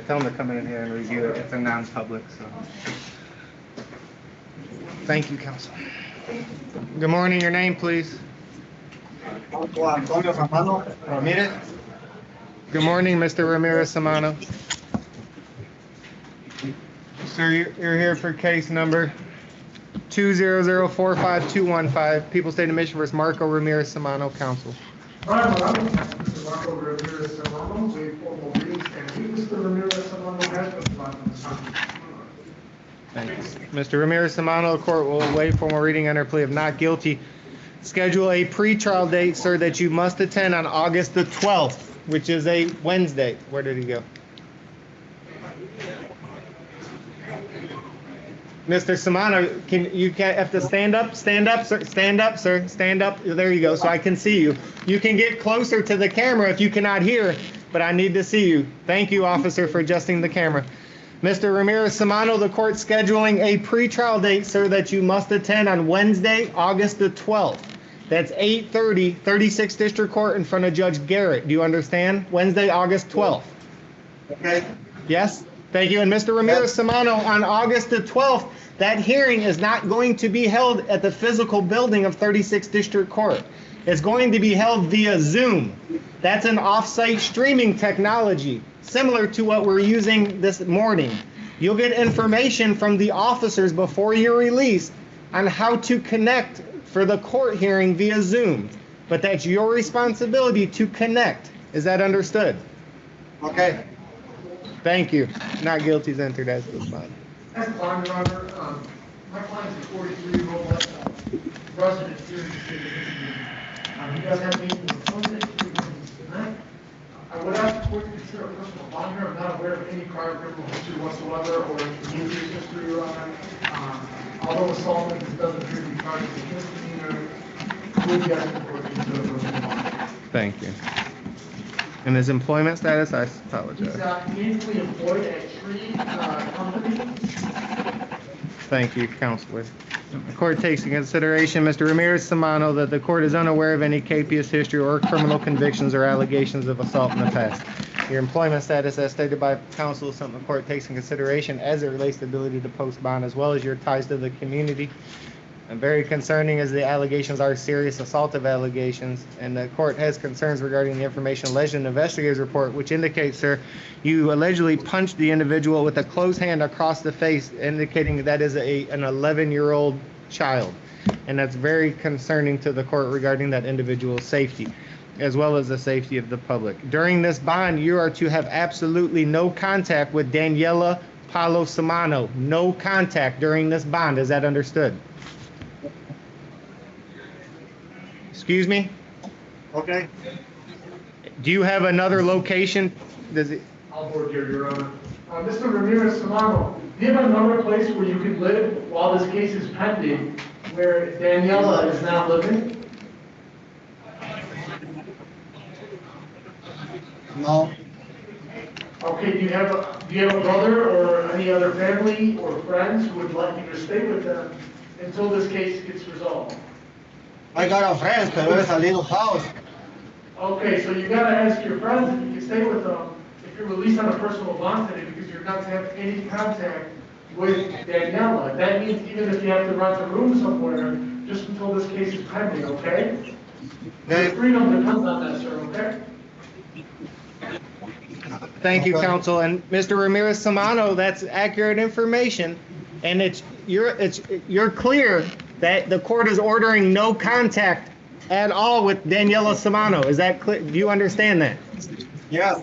Tell them to come in here and review it if they're non-public, so. Thank you, counsel. Good morning, your name, please. Antonio Samano Ramirez. Good morning, Mr. Ramirez Samano. Sir, you're here for case number 200-45215, People's State of Michigan versus Marco Ramirez Samano, counsel. Mr. Marco Ramirez Serrano, waive formal readings, and Mr. Ramirez Serrano has been provided in this time. Thank you. Mr. Ramirez Samano, the court will waive formal reading under plea of not guilty. Schedule a pre-trial date, sir, that you must attend on August the 12th, which is a Wednesday. Where did he go? Mr. Samano, you have to stand up, sir, stand up. There you go, so I can see you. You can get closer to the camera if you cannot hear, but I need to see you. Thank you, officer, for adjusting the camera. Mr. Ramirez Samano, the court scheduling a pre-trial date, sir, that you must attend on Wednesday, August the 12th. That's 8:30, 36th District Court in front of Judge Garrett. Do you understand? Wednesday, August 12th. Okay. Yes? Thank you. And Mr. Ramirez Samano, on August the 12th, that hearing is not going to be held at the physical building of 36th District Court. It's going to be held via Zoom. That's an off-site streaming technology, similar to what we're using this morning. You'll get information from the officers before you're released on how to connect for the court hearing via Zoom. But that's your responsibility to connect. Is that understood? Okay. Thank you. Not guilty is entered as the bond. As a bond, Your Honor, my client is a 43-year-old resident here in the state of Michigan. He does have meetings appointed tonight. I would ask the court to consider a personal bond here. I'm not aware of any prior criminal history whatsoever or community history, Your Honor. Although assault doesn't appear to be charged with a misdemeanor, would be asking the court to consider a personal bond. Thank you. And his employment status, I apologize. He's gainfully employed at Tree Company. Thank you, Counselor. The court takes into consideration, Mr. Ramirez Samano, that the court is unaware of any capious history or criminal convictions or allegations of assault in the past. Your employment status, as stated by counsel, is something the court takes in consideration as it relates to the ability to post bond, as well as your ties to the community. And very concerning as the allegations are serious assaultive allegations, and the court has concerns regarding the information alleged in the investigator's report, which indicates, sir, you allegedly punched the individual with a closed hand across the face, indicating that is an 11-year-old child. And that's very concerning to the court regarding that individual's safety, as well as the safety of the public. During this bond, you are to have absolutely no contact with Daniela Paulo Samano. No contact during this bond. Is that understood? Excuse me? Okay. Do you have another location? Does it? I'll board here, Your Honor. Mr. Ramirez Samano, do you have another place where you could live while this case is pending, where Daniela is now living? No. Okay, do you have a brother or any other family or friends who would like you to stay with them until this case gets resolved? I got a friend, pero it's a little house. Okay, so you gotta ask your friends if you can stay with them if you're released on a personal bond today, because you're not to have any contact with Daniela. That means even if you have to rent a room somewhere, just until this case is pending, okay? Your freedom depends on that, sir, okay? Thank you, counsel. And Mr. Ramirez Samano, that's accurate information. And you're clear that the court is ordering no contact at all with Daniela Samano. Is that clear? Do you understand that? Yes.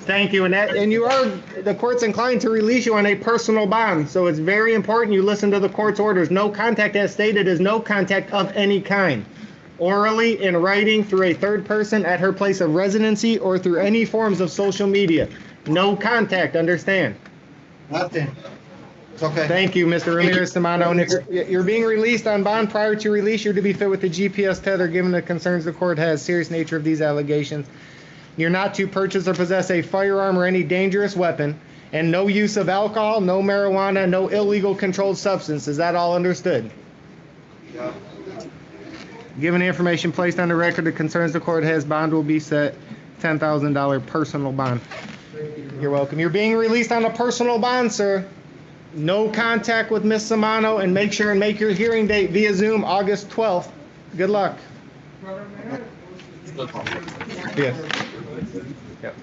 Thank you. And the court's inclined to release you on a personal bond. So it's very important you listen to the court's orders. No contact, as stated, is no contact of any kind. Orally, in writing, through a third person at her place of residency, or through any forms of social media. No contact, understand? Nothing. It's okay. Thank you, Mr. Ramirez Samano. And if you're being released on bond prior to release, you're to be fit with the GPS tether given the concerns the court has, serious nature of these allegations. You're not to purchase or possess a firearm or any dangerous weapon, and no use of alcohol, no marijuana, no illegal controlled substance. Is that all understood? Yeah. Given the information placed on the record, the concerns the court has, bond will be set $10,000 personal bond. You're welcome. You're being released on a personal bond, sir. No contact with Ms. Samano, and make sure and make your hearing date via Zoom August 12th. Good luck. Yes. Yep.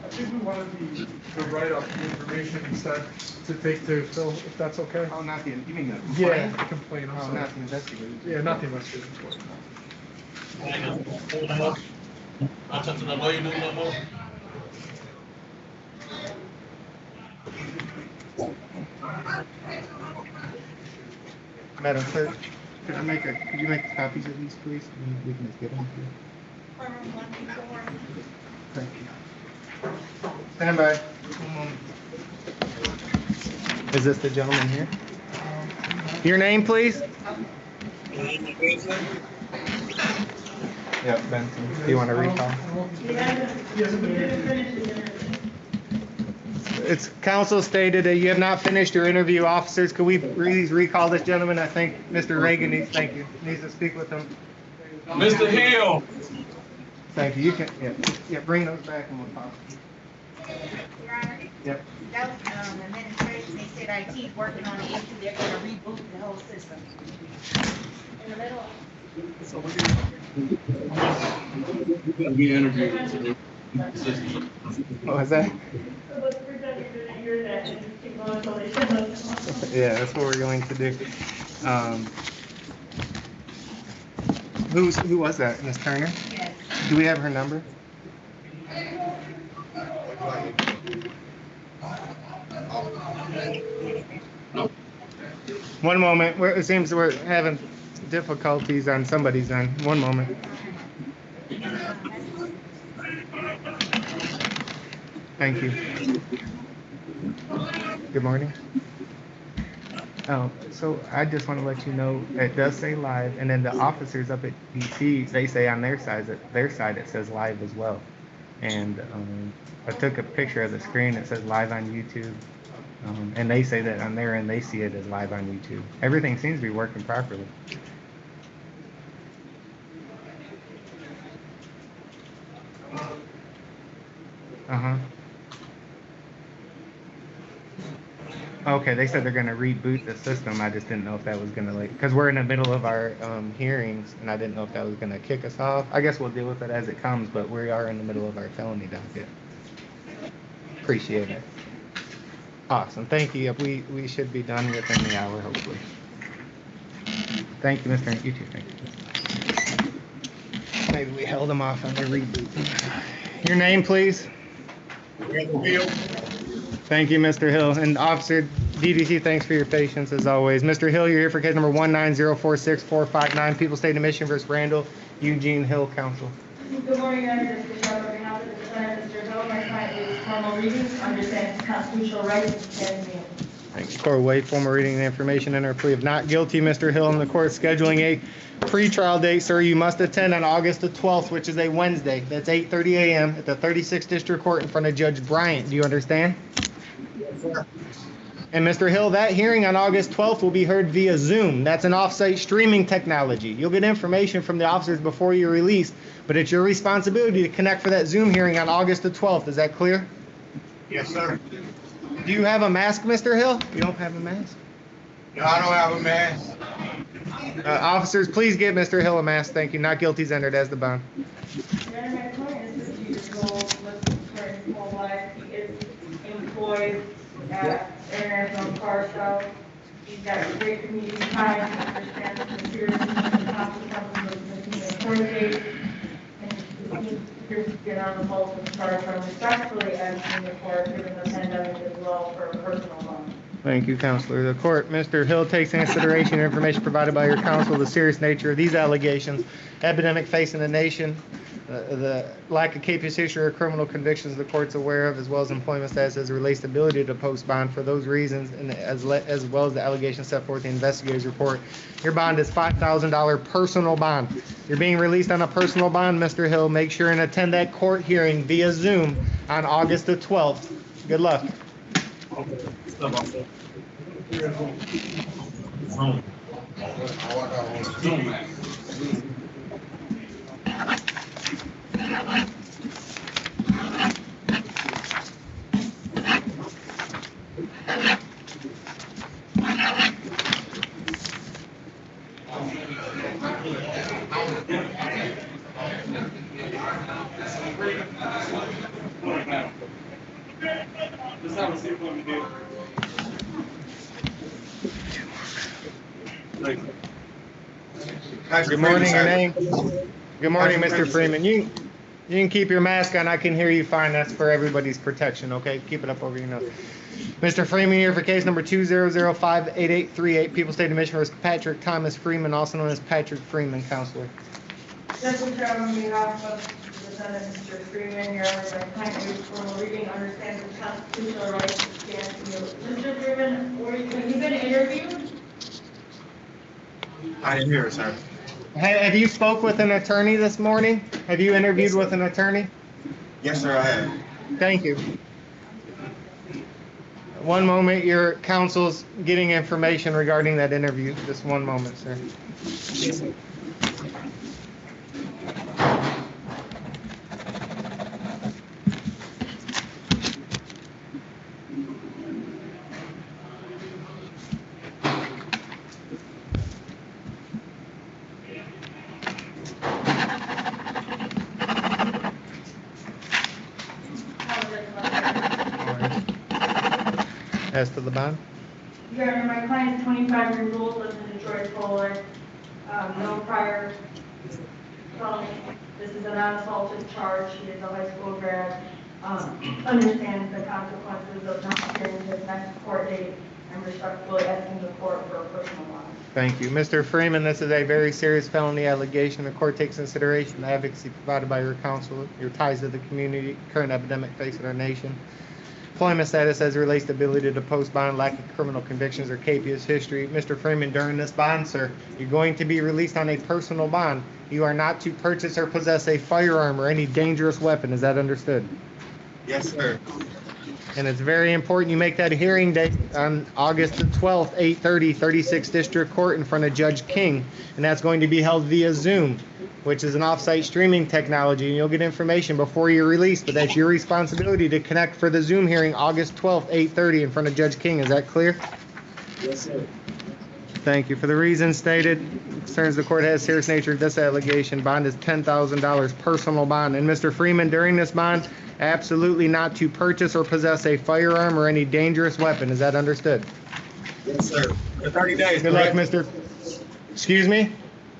I think we wanted the write-up, the information instead to take to Phil, if that's okay. Oh, not the, you mean the complaint? Yeah, the complaint, I'm Oh, sorry. not the investigator. Yeah, not the investigation. I'll talk to the lawyer, do no more. Madam Clerk, could you make copies of these, please? And we can just get them here. Thank you. Stand by. Is this the gentleman here? Your name, please? Yep, Benson. Do you want to recall? It's counsel stated that you have not finished your interview. Officers, could we please recall this gentleman? I think Mr. Reagan needs to speak with him. Mr. Hill. Thank you. You can, yeah, bring those back and we'll talk. Your Honor? Yep. That was, administration, they said IT working on the issue, they're gonna reboot the whole system. In the middle. We interviewed today. What was that? Yeah, that's what we're going to do. Who was that, Ms. Turner? Yes. Do we have her number? One moment. It seems we're having difficulties on somebody's end. One moment. Thank you. Good morning. Oh, so I just want to let you know it does say live, and then the officers up at DC, they say on their side it says live as well. And I took a picture of the screen that says live on YouTube, and they say that on their end they see it as live on YouTube. Everything seems to be working properly. Uh-huh. Okay, they said they're gonna reboot the system. I just didn't know if that was gonna because we're in the middle of our hearings, and I didn't know if that was gonna kick us off. I guess we'll deal with it as it comes, but we are in the middle of our felony docket. Appreciate it. Awesome, thank you. We should be done within the hour, hopefully. Thank you, Mr. You too, thank you. Maybe we held them off on the reboot. Your name, please? Thank you, Mr. Hill. And Officer DDC, thanks for your patience as always. Mr. Hill, you're here for case number 19046-459, People State of Michigan versus Randall Eugene Hill Counsel. Good morning, Your Honor. This is Michelle on behalf of the defendant, Mr. Hill. My client is formal reading, understands constitutional rights and stands me. Thank you. Court will wait formal reading of the information and our plea of not guilty, Mr. Hill, and the court scheduling a pre-trial date, sir. You must attend on August the 12th, which is a Wednesday. That's 8:30 a.m. at the 36th District Court in front of Judge Bryant. Do you understand? Yes, sir. And Mr. Hill, that hearing on August 12th will be heard via Zoom. That's an off-site streaming technology. You'll get information from the officers before you're released, but it's your responsibility to connect for that Zoom hearing on August the 12th. Is that clear? Yes, sir. Do you have a mask, Mr. Hill? You don't have a mask? No, I don't have a mask. Officers, please give Mr. Hill a mask. Thank you. Not guilty is entered as the bond. Your Honor, my client is 50 years old, lives his current whole life. He is employed at International Car Show. He's got great community ties, he understands the seriousness and consequences of missing a court date, and he appears to get on the pulse of the car show respectfully asking the court, given the pandemic as well, for a personal loan. Thank you, Counselor. The court, Mr. Hill, takes into consideration information provided by your counsel, the serious nature of these allegations, epidemic facing the nation, the lack of capious history or criminal convictions the court's aware of, as well as employment status as it relates to ability to post bond. For those reasons, and as well as the allegations set forth in the investigator's report, your bond is $5,000 personal bond. You're being released on a personal bond, Mr. Hill. Make sure and attend that court hearing via Zoom on August the 12th. Good luck. Good morning, your name? Good morning, Mr. Freeman. You can keep your mask on. I can hear you fine. That's for everybody's protection, okay? Keep it up over your nose. Mr. Freeman here for case number 200058838, People State of Michigan versus Patrick Thomas Freeman, also known as Patrick Freeman, Counselor. Judge Chair, on behalf of the defendant, Mr. Freeman, Your Honor, my client is formal reading, understands the constitutional rights and stands me. Mr. Freeman, have you been interviewed? I didn't hear it, sir. Have you spoke with an attorney this morning? Have you interviewed with an attorney? Yes, sir, I have. Thank you. One moment, your counsel's getting information regarding that interview. Just one moment, sir. As to the bond? Your Honor, my client is 25 years old, lives in Detroit, Poland, no prior felony. This is a non-assaultive charge. He is a high school grad. Understands the consequences of not appearing his next court date and respectfully asking the court for a personal bond. Thank you. Mr. Freeman, this is a very serious felony allegation. The court takes into consideration the advocacy provided by your counsel, your ties to the community, current epidemic facing our nation, employment status as it relates to ability to post bond, lack of criminal convictions, or capious history. Mr. Freeman, during this bond, sir, you're going to be released on a personal bond. You are not to purchase or possess a firearm or any dangerous weapon. Is that understood? Yes, sir. And it's very important you make that hearing date on August the 12th, 8:30, 36th District Court in front of Judge King. And that's going to be held via Zoom, which is an off-site streaming technology. And you'll get information before you're released, but that's your responsibility to connect for the Zoom hearing August 12th, 8:30 in front of Judge King. Is that clear? Yes, sir. Thank you. For the reasons stated, concerns the court has serious nature of this allegation. Bond is $10,000 personal bond. And Mr. Freeman, during this bond, absolutely not to purchase or possess a firearm or any dangerous weapon. Is that understood? Yes, sir. For 30 days, Good luck, correct? Mr. Excuse me?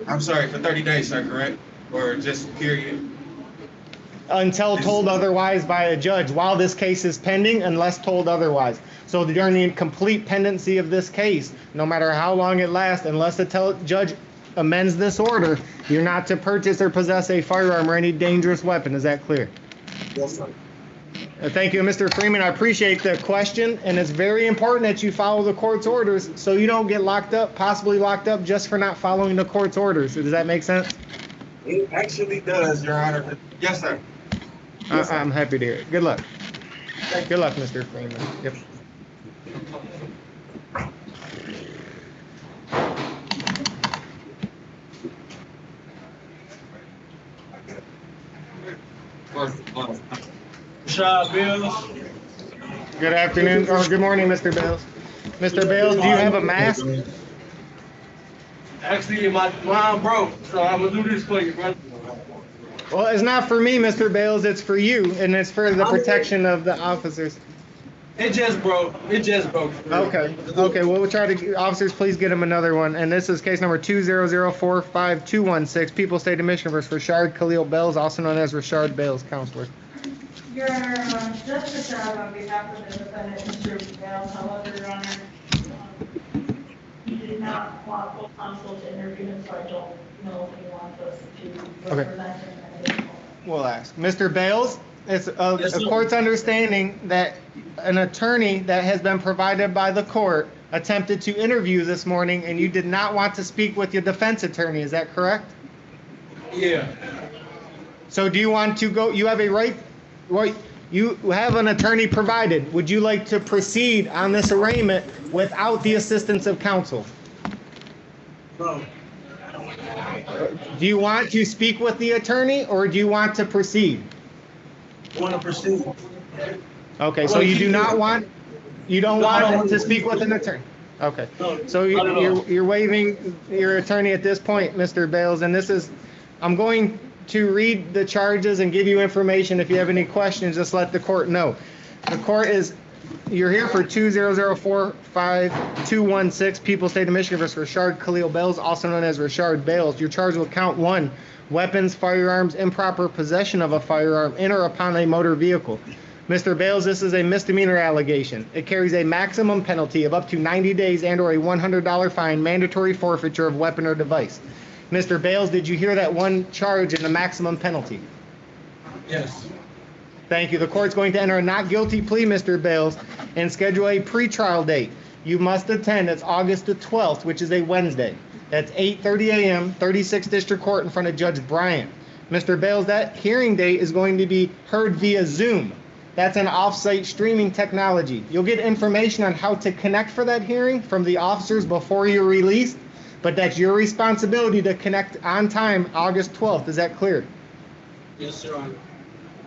I'm sorry, for 30 days, sir, correct? Or just period? Until told otherwise by a judge, while this case is pending, unless told otherwise. So during the complete pendency of this case, no matter how long it lasts, unless the judge amends this order, you're not to purchase or possess a firearm or any dangerous weapon. Is that clear? Yes, sir. Thank you, Mr. Freeman. I appreciate the question, and it's very important that you follow the court's orders so you don't get locked up, possibly locked up just for not following the court's orders. Does that make sense? It actually does, Your Honor. Yes, sir. I'm happy to hear it. Good luck. Good luck, Mr. Freeman. Yep. Rashad Bills. Good afternoon, or good morning, Mr. Bales. Mr. Bales, do you have a mask? Actually, my line broke, so I'm gonna do this for you, brother. Well, it's not for me, Mr. Bales, it's for you, and it's for the protection of the officers. It just broke. It just broke. Okay, well, we'll try to, officers, please get him another one. And this is case number 200452216, People State of Michigan versus Rashard Khalil Bales, also known as Rashard Bales, counselor. Your Honor, Justice Shah, on behalf of the defendant, Mr. Bales, however, Your Honor, he did not want full counsel to interview him, so I don't know if he wants us to represent him at this moment. We'll ask. Mr. Bales, it's the court's understanding that an attorney that has been provided by the court attempted to interview this morning, and you did not want to speak with your defense attorney. Is that correct? Yeah. So do you want to go, you have a right, you have an attorney provided. Would you like to proceed on this arraignment without the assistance of counsel? No. Do you want to speak with the attorney, or do you want to proceed? I want to proceed. Okay, so you do not want, you don't want to speak with an attorney? Okay, so you're waiving your attorney at this point, Mr. Bales, and this is, I'm going to read the charges and give you information. If you have any questions, just let the court know. The court is, you're here for 200452216, People State of Michigan versus Rashard Khalil Bales, also known as Rashard Bales. You're charged with count 1, weapons, firearms, improper possession of a firearm in or upon a motor vehicle. Mr. Bales, this is a misdemeanor allegation. It carries a maximum penalty of up to 90 days and or a $100 fine, mandatory forfeiture of weapon or device. Mr. Bales, did you hear that one charge and the maximum penalty? Yes. Thank you. The court's going to enter a not guilty plea, Mr. Bales, and schedule a pretrial date. You must attend. It's August the 12th, which is a Wednesday. That's 8:30 a.m., 36th District Court in front of Judge Bryant. Mr. Bales, that hearing date is going to be heard via Zoom. That's an off-site streaming technology. You'll get information on how to connect for that hearing from the officers before you're released, but that's your responsibility to connect on time, August 12th. Is that clear? Yes, sir.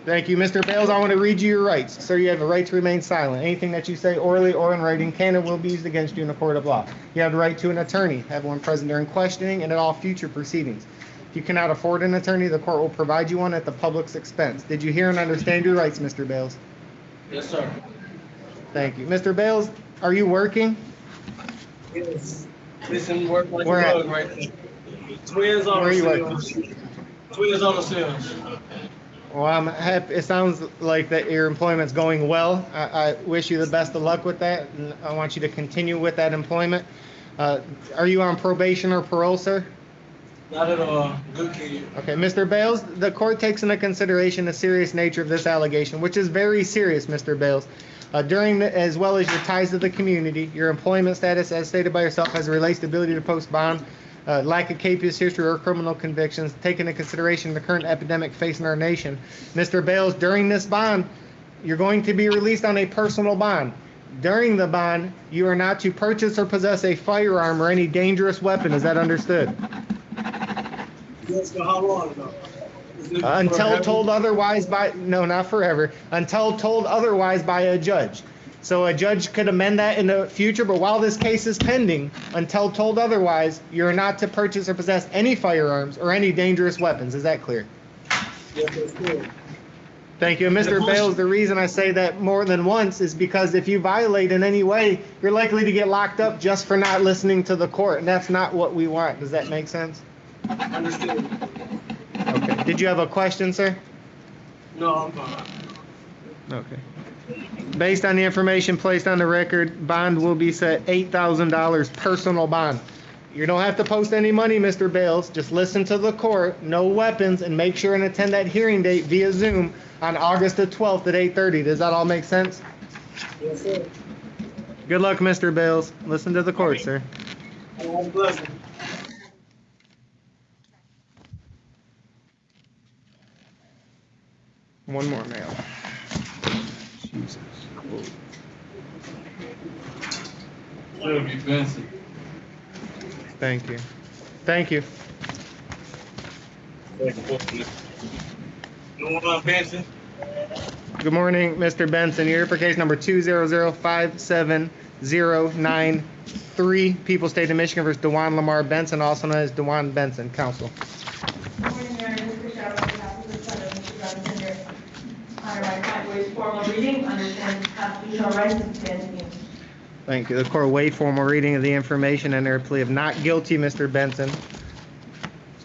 Thank you. Mr. Bales, I want to read you your rights. Sir, you have a right to remain silent. Anything that you say orally or in writing can and will be used against you in a court of law. You have the right to an attorney, have one present during questioning and at all future proceedings. If you cannot afford an attorney, the court will provide you one at the public's expense. Did you hear and understand your rights, Mr. Bales? Yes, sir. Thank you. Mr. Bales, Are you working? Yes. Listen, work like Where a at? bug right there. Twins Where on are the you sales. Twins on the sales. Well, I'm happy. It sounds like that your employment's going well. I wish you the best of luck with that, and I want you to continue with that employment. Are you on probation or parole, sir? Not at all. Good kid. Okay, Mr. Bales, the court takes into consideration the serious nature of this allegation, which is very serious, Mr. Bales. As well as your ties to the community, your employment status, as stated by yourself, as it relates to ability to post bond, lack of capious history or criminal convictions, take into consideration the current epidemic facing our nation. Mr. Bales, during this bond, you're going to be released on a personal bond. During the bond, you are not to purchase or possess a firearm or any dangerous weapon. Is that understood? Yes, for how long though? Until told otherwise by, no, not forever, until told otherwise by a judge. So a judge could amend that in the future, but while this case is pending, until told otherwise, you're not to purchase or possess any firearms or any dangerous weapons. Is that clear? Yes, that's clear. Thank you. And Mr. Bales, the reason I say that more than once is because if you violate in any way, you're likely to get locked up just for not listening to the court, and that's not what we want. Does that make sense? Understood. Okay. Did you have a question, sir? No, I'm fine. Okay. Based on the information placed on the record, bond will be set $8,000 personal bond. You don't have to post any money, Mr. Bales. Just listen to the court, no weapons, and make sure and attend that hearing date via Zoom on August the 12th at 8:30. Does that all make sense? Yes, sir. Good luck, Mr. Bales. Listen to the court, sir. Have a blessing. One more mail. Jesus. Should be Benson. Thank you. Thank you. No one, Benson. Good morning, Mr. Benson. You're here for case number 2005709 People State of Michigan versus DeJuan Lamar Benson, also known as DeJuan Benson. Counsel. Good morning, Mayor. Mr. Shadow, on behalf of the Senate, Mr. Robinson here. Honor my client waives formal reading, understands constitutional rights, and stands immune. Thank you. The court waived formal reading of the information and their plea of not guilty, Mr. Benson.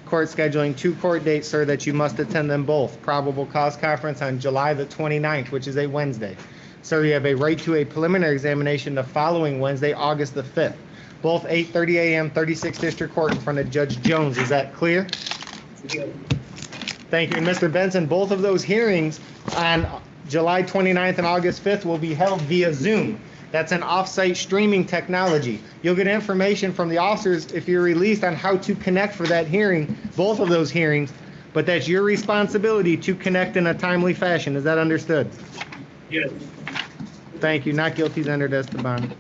Court scheduling 2 court dates, sir, that you must attend them both. Probable cause conference on July the 29th, which is a Wednesday. Sir, you have a right to a preliminary examination the following Wednesday, August the 5th. Both 8:30 a.m., 36th District Court in front of Judge Jones. Is that clear? Yes. Thank you. And Mr. Benson, both of those hearings on July 29th and August 5th will be held via Zoom. That's an off-site streaming technology. You'll get information from the officers if you're released on how to connect for that hearing, both of those hearings, but that's your responsibility to connect in a timely fashion. Is that understood? Yes. Thank you. Not guilty is entered as to bond.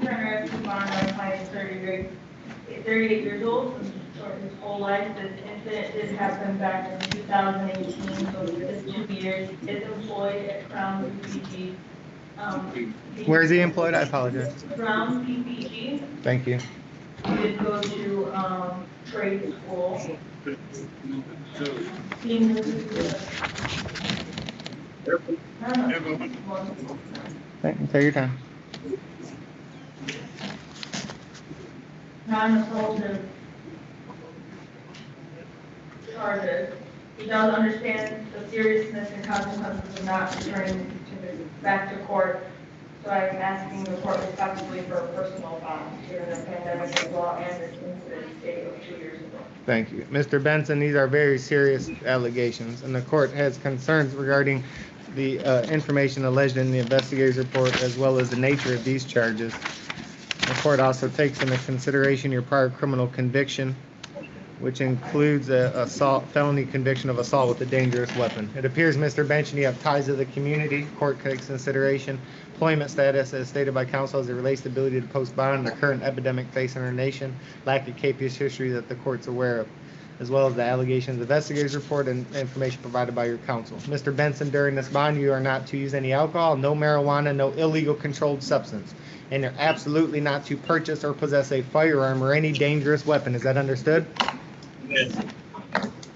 Your Honor, as to bond, my client is 38 years old, and short his whole life. This incident did happen back in 2018, so it's 2 years. Is employed at Crown PPG. Where is he employed? I apologize. Crown PPG. Thank you. He did go to trade school. He moved to Take your time. non-assaultive charges. He does understand the seriousness and consequences of not returning back to court. So I'm asking the court respectively for a personal bond given the pandemic as well and this incident date of 2 years ago. Thank you. Mr. Benson, these are very serious allegations, and the court has concerns regarding the information alleged in the investigator's report as well as the nature of these charges. The court also takes into consideration your prior criminal conviction, which includes a felony conviction of assault with a dangerous weapon. It appears, Mr. Benson, you have ties to the community. Court takes consideration employment status as stated by counsel as it relates to ability to post bond, the current epidemic facing our nation, lack of capious history that the court's aware of, as well as the allegations, investigator's report, and information provided by your counsel. Mr. Benson, during this bond, you are not to use any alcohol, no marijuana, no illegal controlled substance, and you're absolutely not to purchase or possess a firearm or any dangerous weapon. Is that understood? Yes.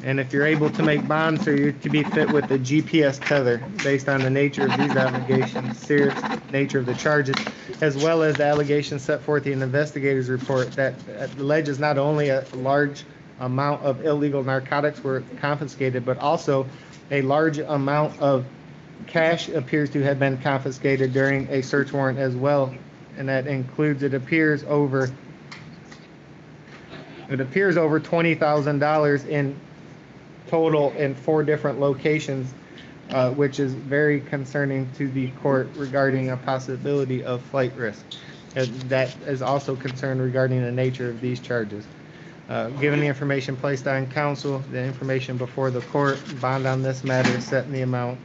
And if you're able to make bond, sir, you're to be fit with the GPS tether based on the nature of these allegations, serious nature of the charges, as well as the allegations set forth in the investigator's report that alleges not only a large amount of illegal narcotics were confiscated, but also a large amount of cash appears to have been confiscated during a search warrant as well. And that includes, it appears over $20,000 in total in 4 different locations, which is very concerning to the court regarding a possibility of flight risk. That is also concerned regarding the nature of these charges. Given the information placed on counsel, the information before the court, bond on this matter is set in the amount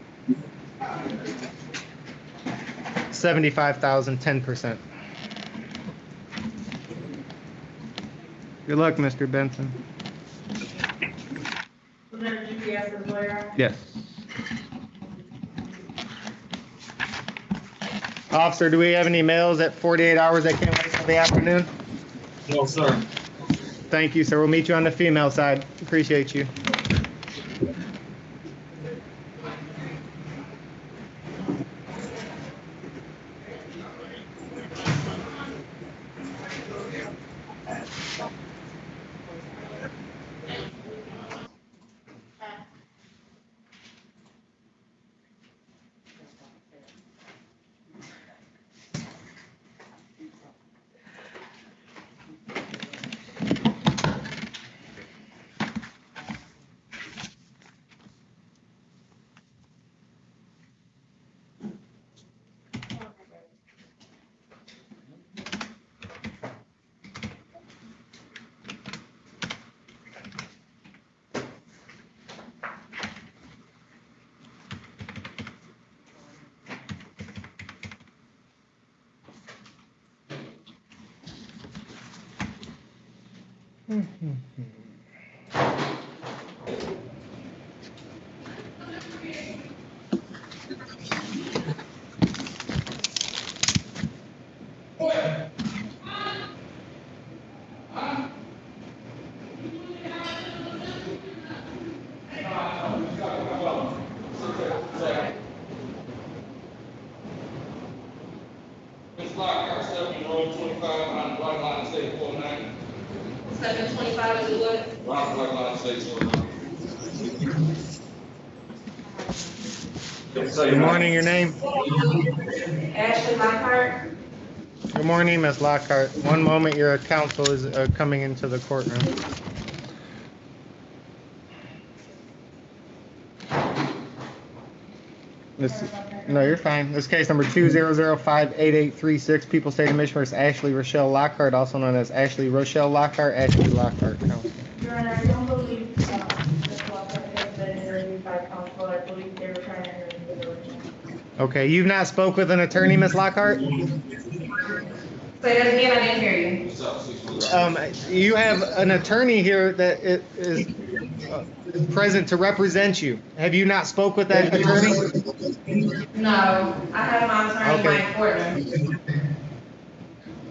$75,000, 10%. Good luck, Mr. Benson. Was there a GPS as well? Yes. Officer, do we have any mails at 48 hours that came out for the afternoon? No, sir. Thank you, sir. We'll meet you on the female side. Appreciate you. Ms. Lockhart, 7 Road 25 on Black Line State 49. 725 is what? Round Black Line State 49. Good morning, your name? Ashley Lockhart. Good morning, Ms. Lockhart. One moment, your counsel is coming into the courtroom. No, you're fine. This case number 200588836, People State of Michigan versus Ashley Rochelle Lockhart, also known as Ashley Rochelle Lockhart, Ashley Lockhart counsel. Your Honor, I don't believe Ms. Lockhart has been interviewed by counsel. I believe they were trying to interview the original. Okay, you've not spoke with an attorney, Ms. Lockhart? Say that again, I didn't hear you. You have an attorney here that is present to represent you. Have you not spoke with that attorney? No, I have my attorney, Mike Portman.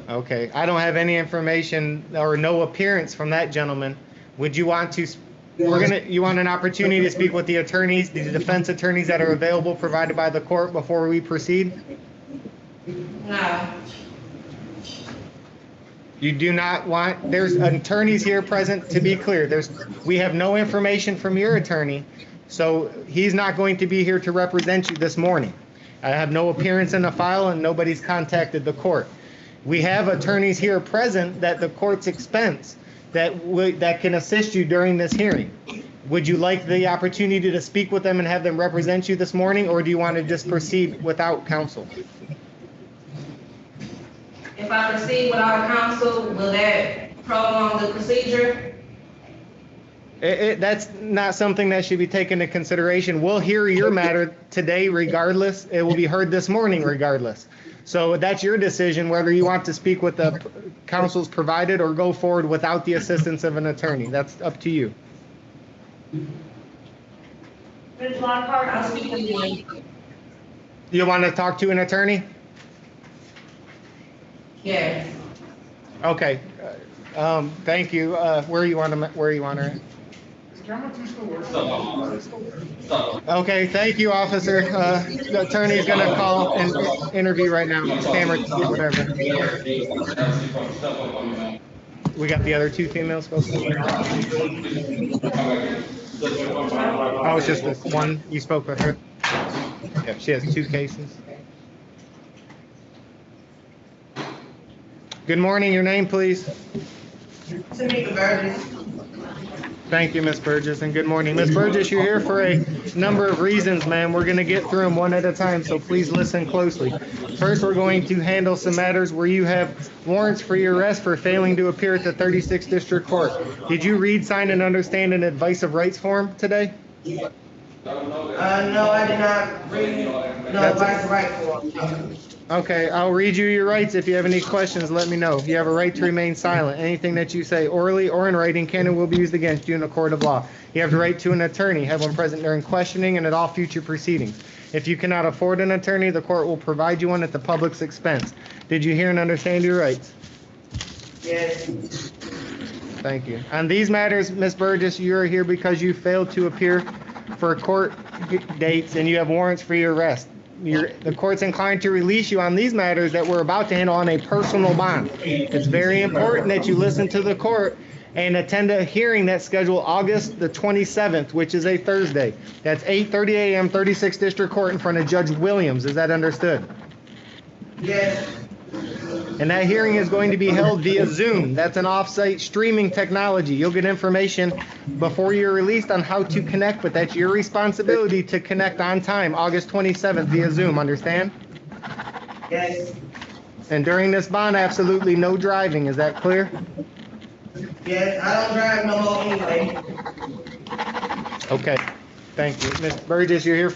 Okay, I don't have any information or no appearance from that gentleman. Would you want to, you want an opportunity to speak with the attorneys, the defense attorneys that are available provided by the court before we proceed? No. You do not want, there's attorneys here present, to be clear. We have no information from your attorney, so he's not going to be here to represent you this morning. I have no appearance in the file and nobody's contacted the court. We have attorneys here present at the court's expense that can assist you during this hearing. Would you like the opportunity to speak with them and have them represent you this morning, or do you want to just proceed without counsel? If I proceed without counsel, will that prolong the procedure? That's not something that should be taken into consideration. We'll hear your matter today regardless. It will be heard this morning regardless. So that's your decision whether you want to speak with the counsels provided or go forward without the assistance of an attorney. That's up to you. Ms. Lockhart, I'll speak with you. You want to talk to an attorney? Yes. Okay. Thank you. Where you want her? Is camera two still working? Okay, thank you, officer. The attorney's gonna call and interview right now. Camera, whatever. We got the other two females spoke to? Oh, it's just this one, you spoke with her? Yeah, she has 2 cases. Good morning, your name, please? Tamika Burgess. Thank you, Ms. Burgess, and good morning. Ms. Burgess, you're here for a number of reasons, ma'am. We're going to get through them one at a time, so please listen closely. First, we're going to handle some matters where you have warrants for your arrest for failing to appear at the 36th District Court. Did you read, sign, and understand an advice of rights form today? No, I did not read no advice right for. Okay, I'll read you your rights. If you have any questions, let me know. You have a right to remain silent. Anything that you say orally or in writing can and will be used against you in a court of law. You have the right to an attorney, have one present during questioning and at all future proceedings. If you cannot afford an attorney, the court will provide you one at the public's expense. Did you hear and understand your rights? Yes. Thank you. On these matters, Ms. Burgess, you are here because you failed to appear for court dates and you have warrants for your arrest. The court's inclined to release you on these matters that we're about to handle on a personal bond. It's very important that you listen to the court and attend a hearing that's scheduled August the 27th, which is a Thursday. That's 8:30 a.m. 36th District Court in front of Judge Williams. Is that understood? Yes. And that hearing is going to be held via Zoom. That's an off-site streaming technology. You'll get information before you're released on how to connect, but that's your responsibility to connect on time, August 27th via Zoom, understand? Yes. And during this bond, absolutely no driving. Is that clear? Yes, I don't drive no more anyway. Okay, thank you. Ms. Burgess, you're here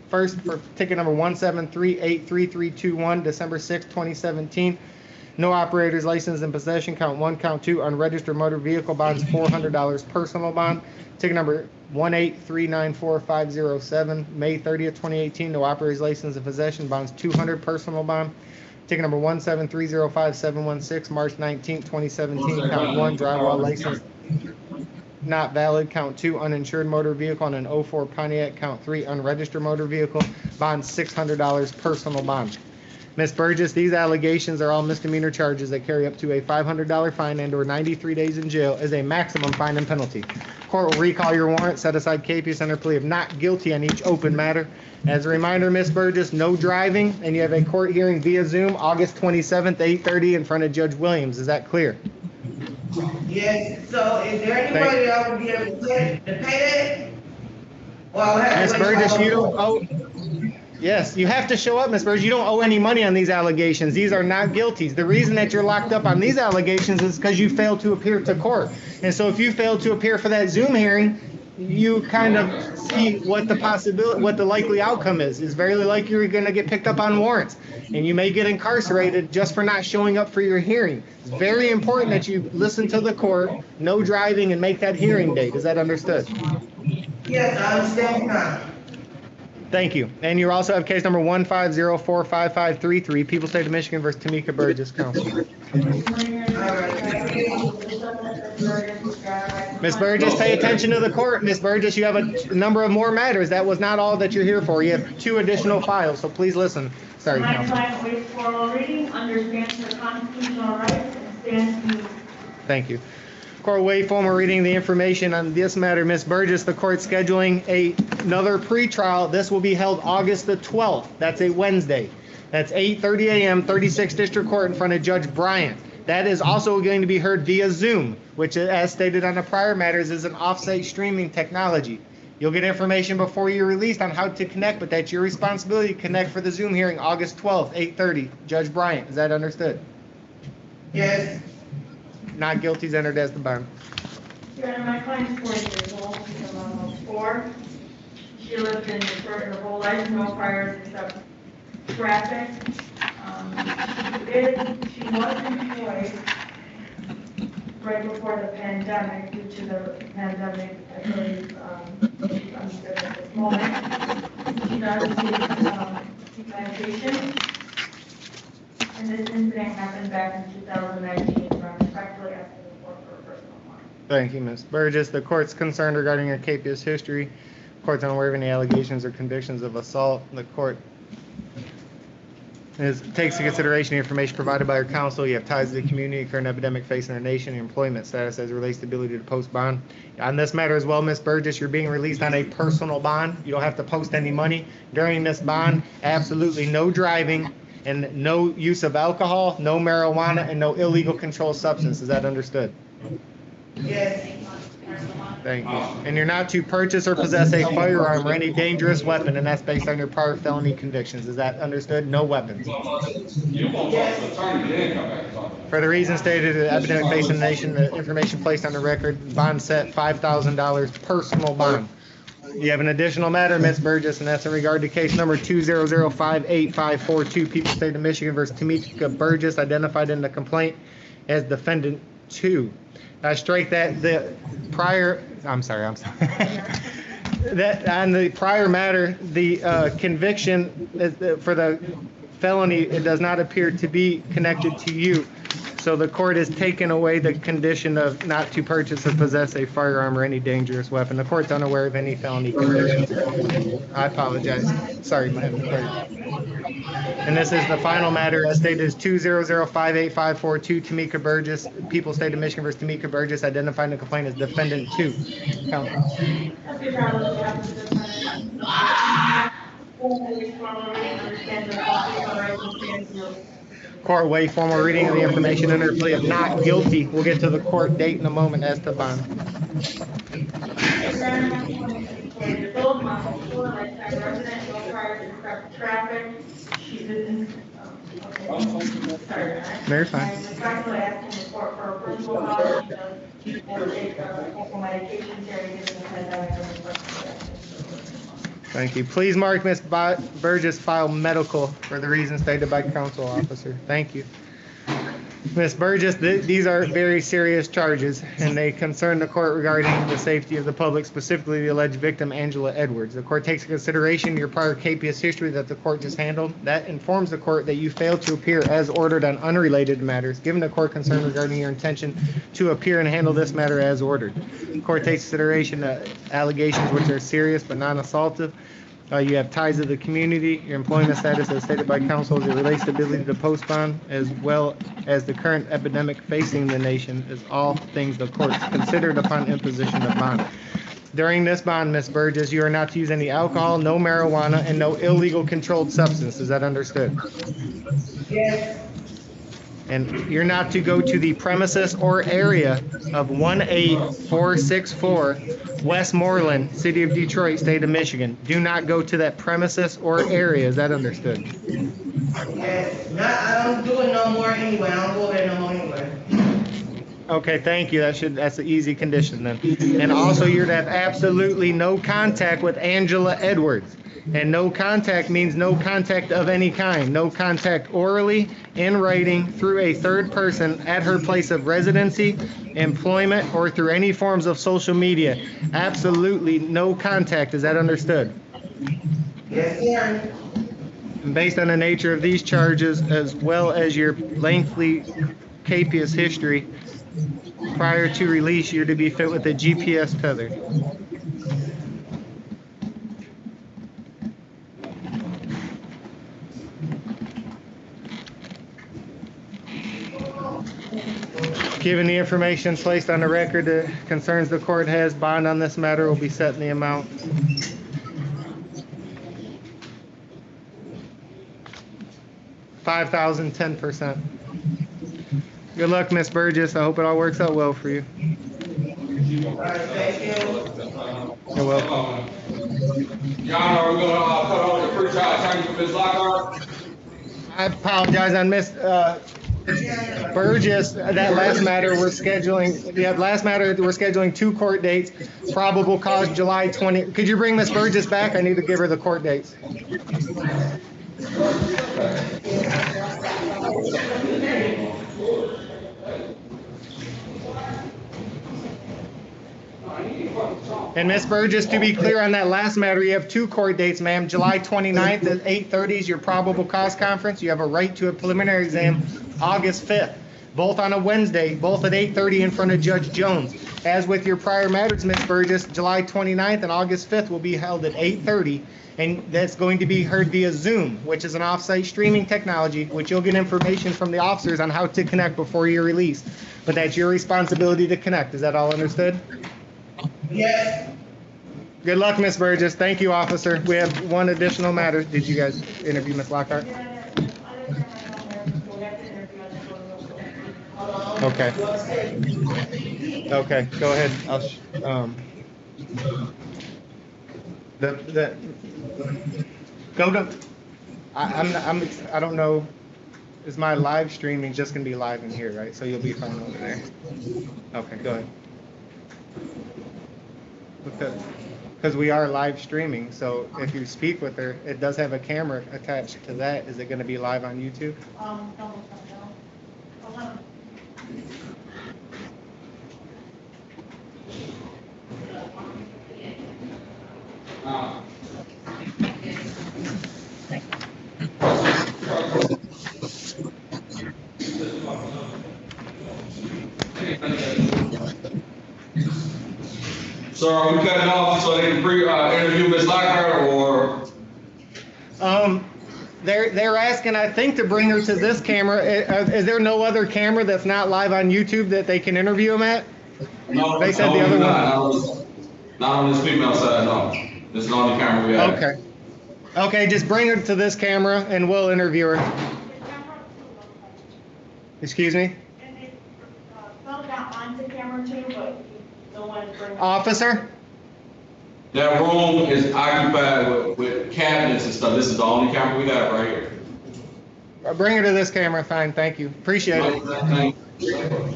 first for ticket number 173-83321, December 6, 2017. No operator's license in possession, count 1, count 2, unregistered motor vehicle bonds, $400 personal bond. Ticket number 18394-507, May 30th, 2018. No operator's license in possession, bonds, $200 personal bond. Ticket number 17305-716, March 19th, 2017, count 1, drive while license not valid, count 2, uninsured motor vehicle on an 04 Pontiac, count 3, unregistered motor vehicle, bond $600 personal bond. Ms. Burgess, these allegations are all misdemeanor charges that carry up to a $500 fine and or 93 days in jail as a maximum fine and penalty. Court will recall your warrant, set aside capious under plea of not guilty on each open matter. As a reminder, Ms. Burgess, no driving, and you have a court hearing via Zoom August 27th, 8:30 in front of Judge Williams. Is that clear? Yes, so is there any way that I would be able to pay that? Well, Ms. Burgess, you don't owe. Yes, you have to show up, Ms. Burgess. You don't owe any money on these allegations. These are not guilties. The reason that you're locked up on these allegations is because you failed to appear to court. And so if you failed to appear for that Zoom hearing, you kind of see what the possibility, what the likely outcome is. It's very likely you're going to get picked up on warrants, and you may get incarcerated just for not showing up for your hearing. It's very important that you listen to the court, no driving, and make that hearing date. Is that understood? Yes, I understand now. Thank you. And you also have case number 150455533, People State of Michigan versus Tamika Burgess, counsel. Ms. Burgess, pay attention to the court. Ms. Burgess, you have a number of more matters. That was not all that you're here for. You have 2 additional files, so please listen. Sorry, My counsel. client waives formal reading, understands her constitutional rights, and stands to. Thank you. Court will waive formal reading the information on this matter. Ms. Burgess, the court's scheduling another pretrial. This will be held August the 12th. That's a Wednesday. That's 8:30 a.m. 36th District Court in front of Judge Bryant. That is also going to be heard via Zoom, which, as stated on the prior matters, is an off-site streaming technology. You'll get information before you're released on how to connect, but that's your responsibility to connect for the Zoom hearing August 12th, 8:30. Judge Bryant, is that understood? Yes. Not guilty is entered as the bond. Your Honor, my client is 40 years old, she's almost 4. She lived in Detroit her whole life, no priors except traffic. She was employed right before the pandemic. Due to the pandemic, I believe she's unfit at this moment. She does take medication. And this incident happened back in 2019, so I'm respectfully asking the court for a personal bond. Thank you, Ms. Burgess. The court's concerned regarding your capious history. Court's unaware of any allegations or convictions of assault. The court takes into consideration the information provided by your counsel. You have ties to the community, current epidemic facing our nation, your employment status as it relates to ability to post bond. On this matter as well, Ms. Burgess, you're being released on a personal bond. You don't have to post any money. During this bond, absolutely no driving and no use of alcohol, no marijuana, and no illegal controlled substance. Is that understood? Yes. Thank you. And you're not to purchase or possess a firearm or any dangerous weapon, and that's based on your prior felony convictions. Is that understood? No weapons. For the reasons stated, the epidemic facing the nation, the information placed on the record, bond set $5,000 personal bond. You have an additional matter, Ms. Burgess, and that's in regard to case number 200585542, People State of Michigan versus Tamika Burgess, identified in the complaint as defendant 2. Strike that the prior. I'm sorry. That on the prior matter, the conviction for the felony, it does not appear to be connected to you. So the court has taken away the condition of not to purchase or possess a firearm or any dangerous weapon. The court's unaware of any felony convictions. I apologize. Sorry, Madam Clerk. And this is the final matter, as stated, is 200585542, Tamika Burgess, People State of Michigan versus Tamika Burgess, identifying the complaint as defendant 2. Counsel. Court waive formal reading of the information under plea of not guilty. We'll get to the court date in a moment as to bond. Very fine. Thank you. Please mark Ms. Burgess file medical for the reasons stated by counsel officer. Thank you. Ms. Burgess, these are very serious charges, and they concern the court regarding the safety of the public, specifically the alleged victim, Angela Edwards. The court takes into consideration your prior capious history that the court just handled. That informs the court that you failed to appear as ordered on unrelated matters, given the court concern regarding your intention to appear and handle this matter as ordered. The court takes consideration allegations which are serious but non-assaultive. You have ties to the community, your employment status as stated by counsel as it relates to ability to post bond, as well as the current epidemic facing the nation, is all things the court's considered upon imposition of bond. During this bond, Ms. Burgess, you are not to use any alcohol, no marijuana, and no illegal controlled substance. Is that understood? Yes. And you're not to go to the premises or area of 18464 Westmoreland, City of Detroit, State of Michigan. Do not go to that premises or area. Is that understood? Yes. I don't do it no more anyway. I don't go there no more anyway. Okay, thank you. That's an easy condition then. And also, you're to have absolutely no contact with Angela Edwards. And no contact means no contact of any kind. No contact orally, in writing, through a third person at her place of residency, employment, or through any forms of social media. Absolutely no contact. Is that understood? Yes, sir. And based on the nature of these charges, as well as your lengthy capious history, prior to release, you're to be fit with a GPS tether. Given the information placed on the record that concerns the court has, bond on this matter will be set in the amount $5,000, 10%. Good luck, Ms. Burgess. I hope it all works out well for you. All right, thank you. You're welcome. Your Honor, we're gonna cut over the pretrial attorney for Ms. Lockhart. I apologize on Ms. Burgess. That last matter we're scheduling. We're scheduling 2 court dates. Probable cause July 20. Could you bring Ms. Burgess back? I need to give her the court dates. And Ms. Burgess, to be clear on that last matter, you have 2 court dates, ma'am. July 29th at 8:30 is your probable cause conference. You have a right to a preliminary exam August 5th. both on a Wednesday, both at 8:30 in front of Judge Jones. As with your prior matters, Ms. Burgess, July 29th and August 5th will be held at 8:30, and that's going to be heard via Zoom, which is an off-site streaming technology, which you'll get information from the officers on how to connect before you're released. But that's your responsibility to connect. Is that all understood? Yes. Good luck, Ms. Burgess. Thank you, officer. We have one additional matter. Did you guys interview Ms. Lockhart? Okay. Okay, go ahead. Go to, I don't know, is my live streaming just gonna be live in here, right? So you'll be fine over there. Okay, go ahead. Because we are live streaming, so if you speak with her, it does have a camera attached to that. Is it gonna be live on YouTube? So are we cutting off so they can interview Ms. Lockhart, or? They're asking, I think, to bring her to this camera. Is there no other camera that's not live on YouTube that they can interview him at? No, they said the other one. Not on this female side, no. This is the only camera we have. Okay. Okay, just bring her to this camera and we'll interview her. Excuse me? And they got on the camera too, but no one bring. Officer? That room is occupied with cabinets and stuff. This is the only camera we have right here. Bring her to this camera. Fine, thank you. Appreciate it. Thank you.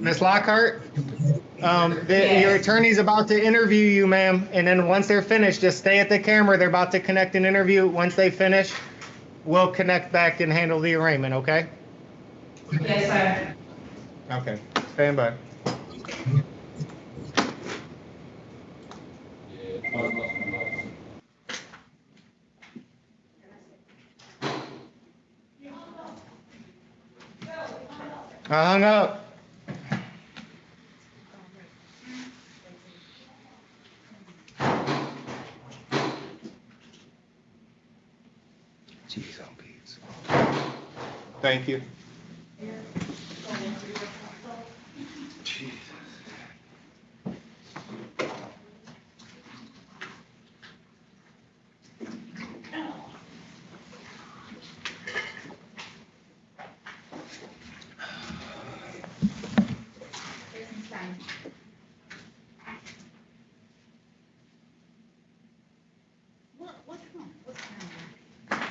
Miss Lockhart, your attorney's about to interview you, ma'am, and then once they're finished, just stay at the camera. They're about to connect an interview. Once they finish, we'll connect back and handle the arraignment, okay? Yes, sir. Okay, stand by. I hung up. Jeez, oh, Pete. Thank you. Jesus. What's wrong? What's wrong?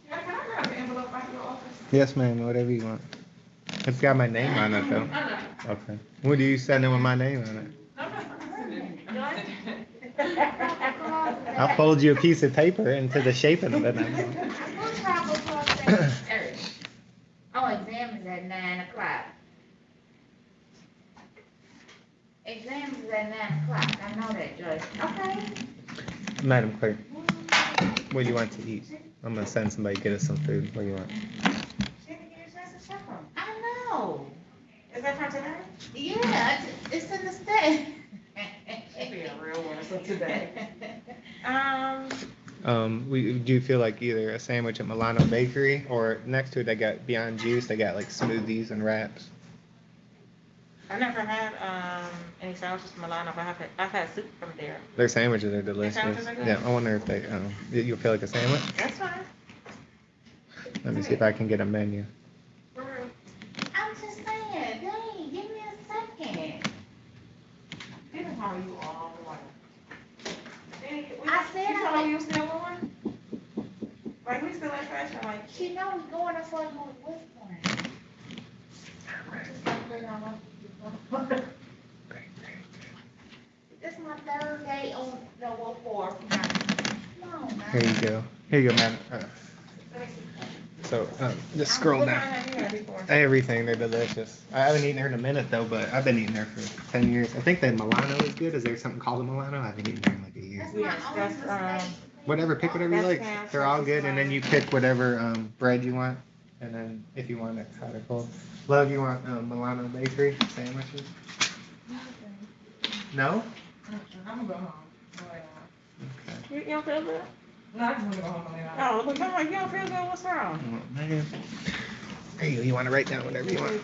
Yeah, can I grab an envelope out of your office? Yes, ma'am, whatever you want. It's got my name on it, though. Okay. What do you send in with my name on it? I'll fold you a piece of paper into the shape of it. Oh, exam is at 9 o'clock. Exam is at 9 o'clock. I know that, Joyce. Okay. Madam Clerk, what do you want to eat? I'm gonna send somebody to get us some food. What do you want? I know. Is that for today? Yeah, it's in the state. Should be a real one, so today. Do you feel like either a sandwich at Milano Bakery or next to it they got Beyond Juice, they got like smoothies and wraps? I never had any sandwiches from Milano, but I've had soup from there. Their sandwiches are delicious. sandwiches are good? Yeah, I wonder if they, you feel like a sandwich? That's fine. Let me see if I can get a menu. For real. I'm just saying, dang, give me a second. Didn't call you all the way. I said you I told would- you still going? Like, we still in fashion, like. She knows going to Fort Worth West Point. Just like wait on her. This is my third day on, no, well, fourth. Come on, man. Here you go. Here you go, man. So just scroll down. Everything, they're delicious. I haven't eaten there in a minute though, but I've been eating there for 10 years. I think the Milano is good. Is there something called a Milano? I haven't eaten there in like a year. Whatever, pick whatever you like. They're all good, and then you pick whatever bread you want, and then if you want it hot or cold. Love, you want Milano bakery sandwiches? No? I'm gonna go home. Okay. You don't feel good? No, I just wanna go home. Oh, but come on, you don't feel good? What's wrong? Oh, man. There you go. You want to write down whatever you want.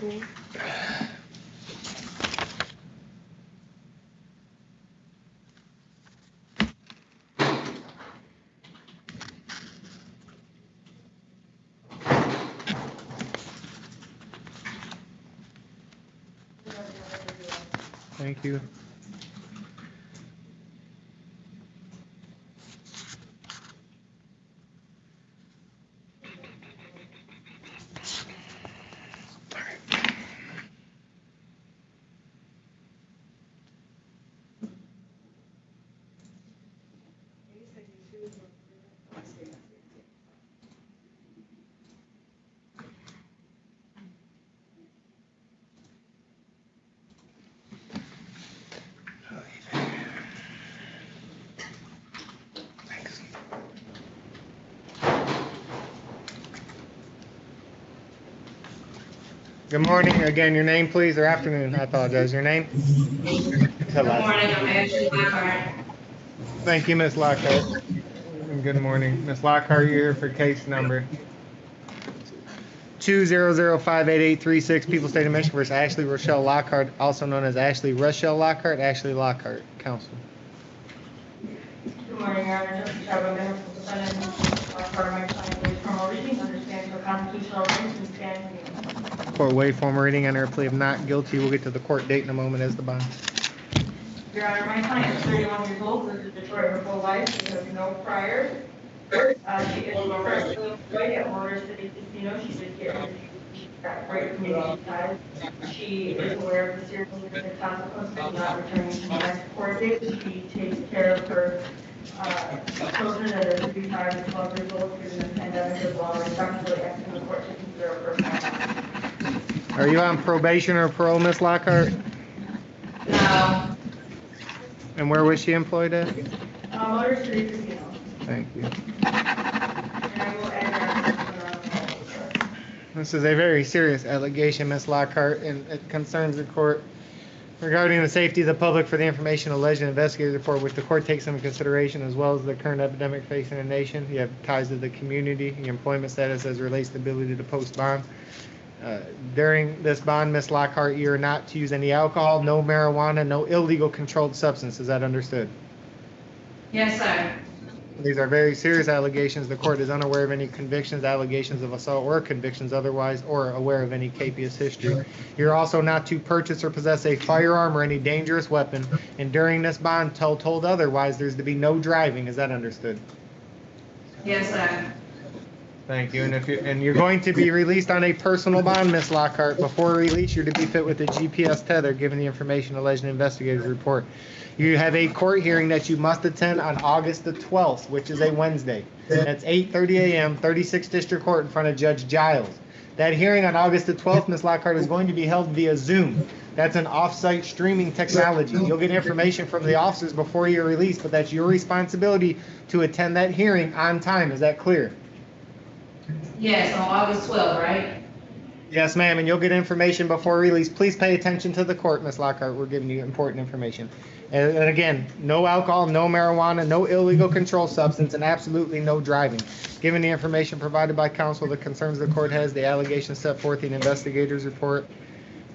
Thank you. Good morning. Again, your name, please, or afternoon. I apologize. Your name? Good morning. I'm Ashley Lockhart. Thank you, Ms. Lockhart. And good morning. Ms. Lockhart, you're here for case number 200588836, People State of Michigan versus Ashley Rochelle Lockhart, also known as Ashley Rochelle Lockhart. Ashley Lockhart, counsel. Good morning, Your Honor. Justice Chadwick, I'm the defendant. Part of my client is criminal reading, understands her constitutional rights and stands. Court waive formal reading under a plea of not guilty. We'll get to the court date in a moment as the bond. Your Honor, my client is 31 years old, lives in Detroit her full life. She has no priors. She is presently employed at Motor City Casino. She did get she's got great community ties. She is aware of the seriousness and the consequences of not returning to the next court date. She takes care of her children that are 35 and 12 years old during the pandemic as well, respectfully asking the court to consider a personal bond. Are you on probation or parole, Ms. Lockhart? No. And where was she employed at? Motor City Casino. Thank you. And I will add This is a very serious allegation, Ms. Lockhart, and it concerns the court regarding the safety of the public for the information alleged in the investigative report, which the court takes into consideration, as well as the current epidemic facing the nation. You have ties to the community, your employment status as relates to ability to post bond. During this bond, Ms. Lockhart, you are not to use any alcohol, no marijuana, no illegal controlled substance. Is that understood? Yes, sir. These are very serious allegations. The court is unaware of any convictions, allegations of assault, or convictions otherwise, or aware of any capious history. You're also not to purchase or possess a firearm or any dangerous weapon. And during this bond, till told otherwise, there's to be no driving. Is that understood? Yes, sir. Thank you. And you're going to be released on a personal bond, Ms. Lockhart. Before release, you're to be fit with a GPS tether, given the information alleged in the investigator's report. You have a court hearing that you must attend on August the 12th, which is a Wednesday. That's 8:30 a.m., 36th District Court in front of Judge Giles. That hearing on August the 12th, Ms. Lockhart, is going to be held via Zoom. That's an off-site streaming technology. You'll get information from the officers before you're released, but that's your responsibility to attend that hearing on time. Is that clear? Yes, on August 12th, right? Yes, ma'am, and you'll get information before release. Please pay attention to the court, Ms. Lockhart. We're giving you important information. And again, no alcohol, no marijuana, no illegal controlled substance, and absolutely no driving. Given the information provided by counsel, the concerns the court has, the allegations set forth in the investigator's report,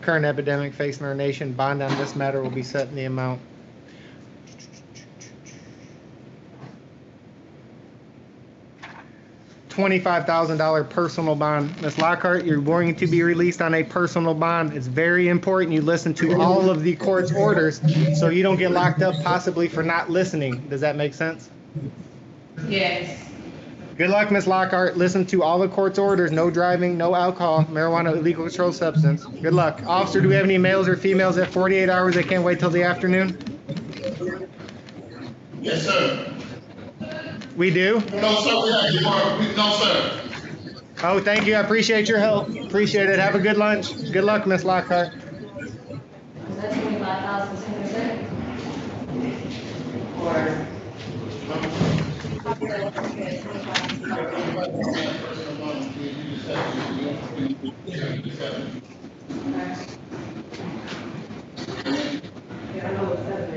current epidemic facing our nation, bond on this matter will be set in the amount $25,000 personal bond. Ms. Lockhart, you're going to be released on a personal bond. It's very important you listen to all of the court's orders so you don't get locked up possibly for not listening. Does that make sense? Yes. Good luck, Ms. Lockhart. Listen to all the court's orders. No driving, no alcohol, marijuana, illegal controlled substance. Good luck. Officer, do we have any males or females at 48 hours that can't wait till the afternoon? Yes, sir. We do? No, sir, we have department, no, sir. Oh, thank you. I appreciate your help. Appreciate it. Have a good lunch. Good luck, Miss Lockhart. Was that 25,600? Or?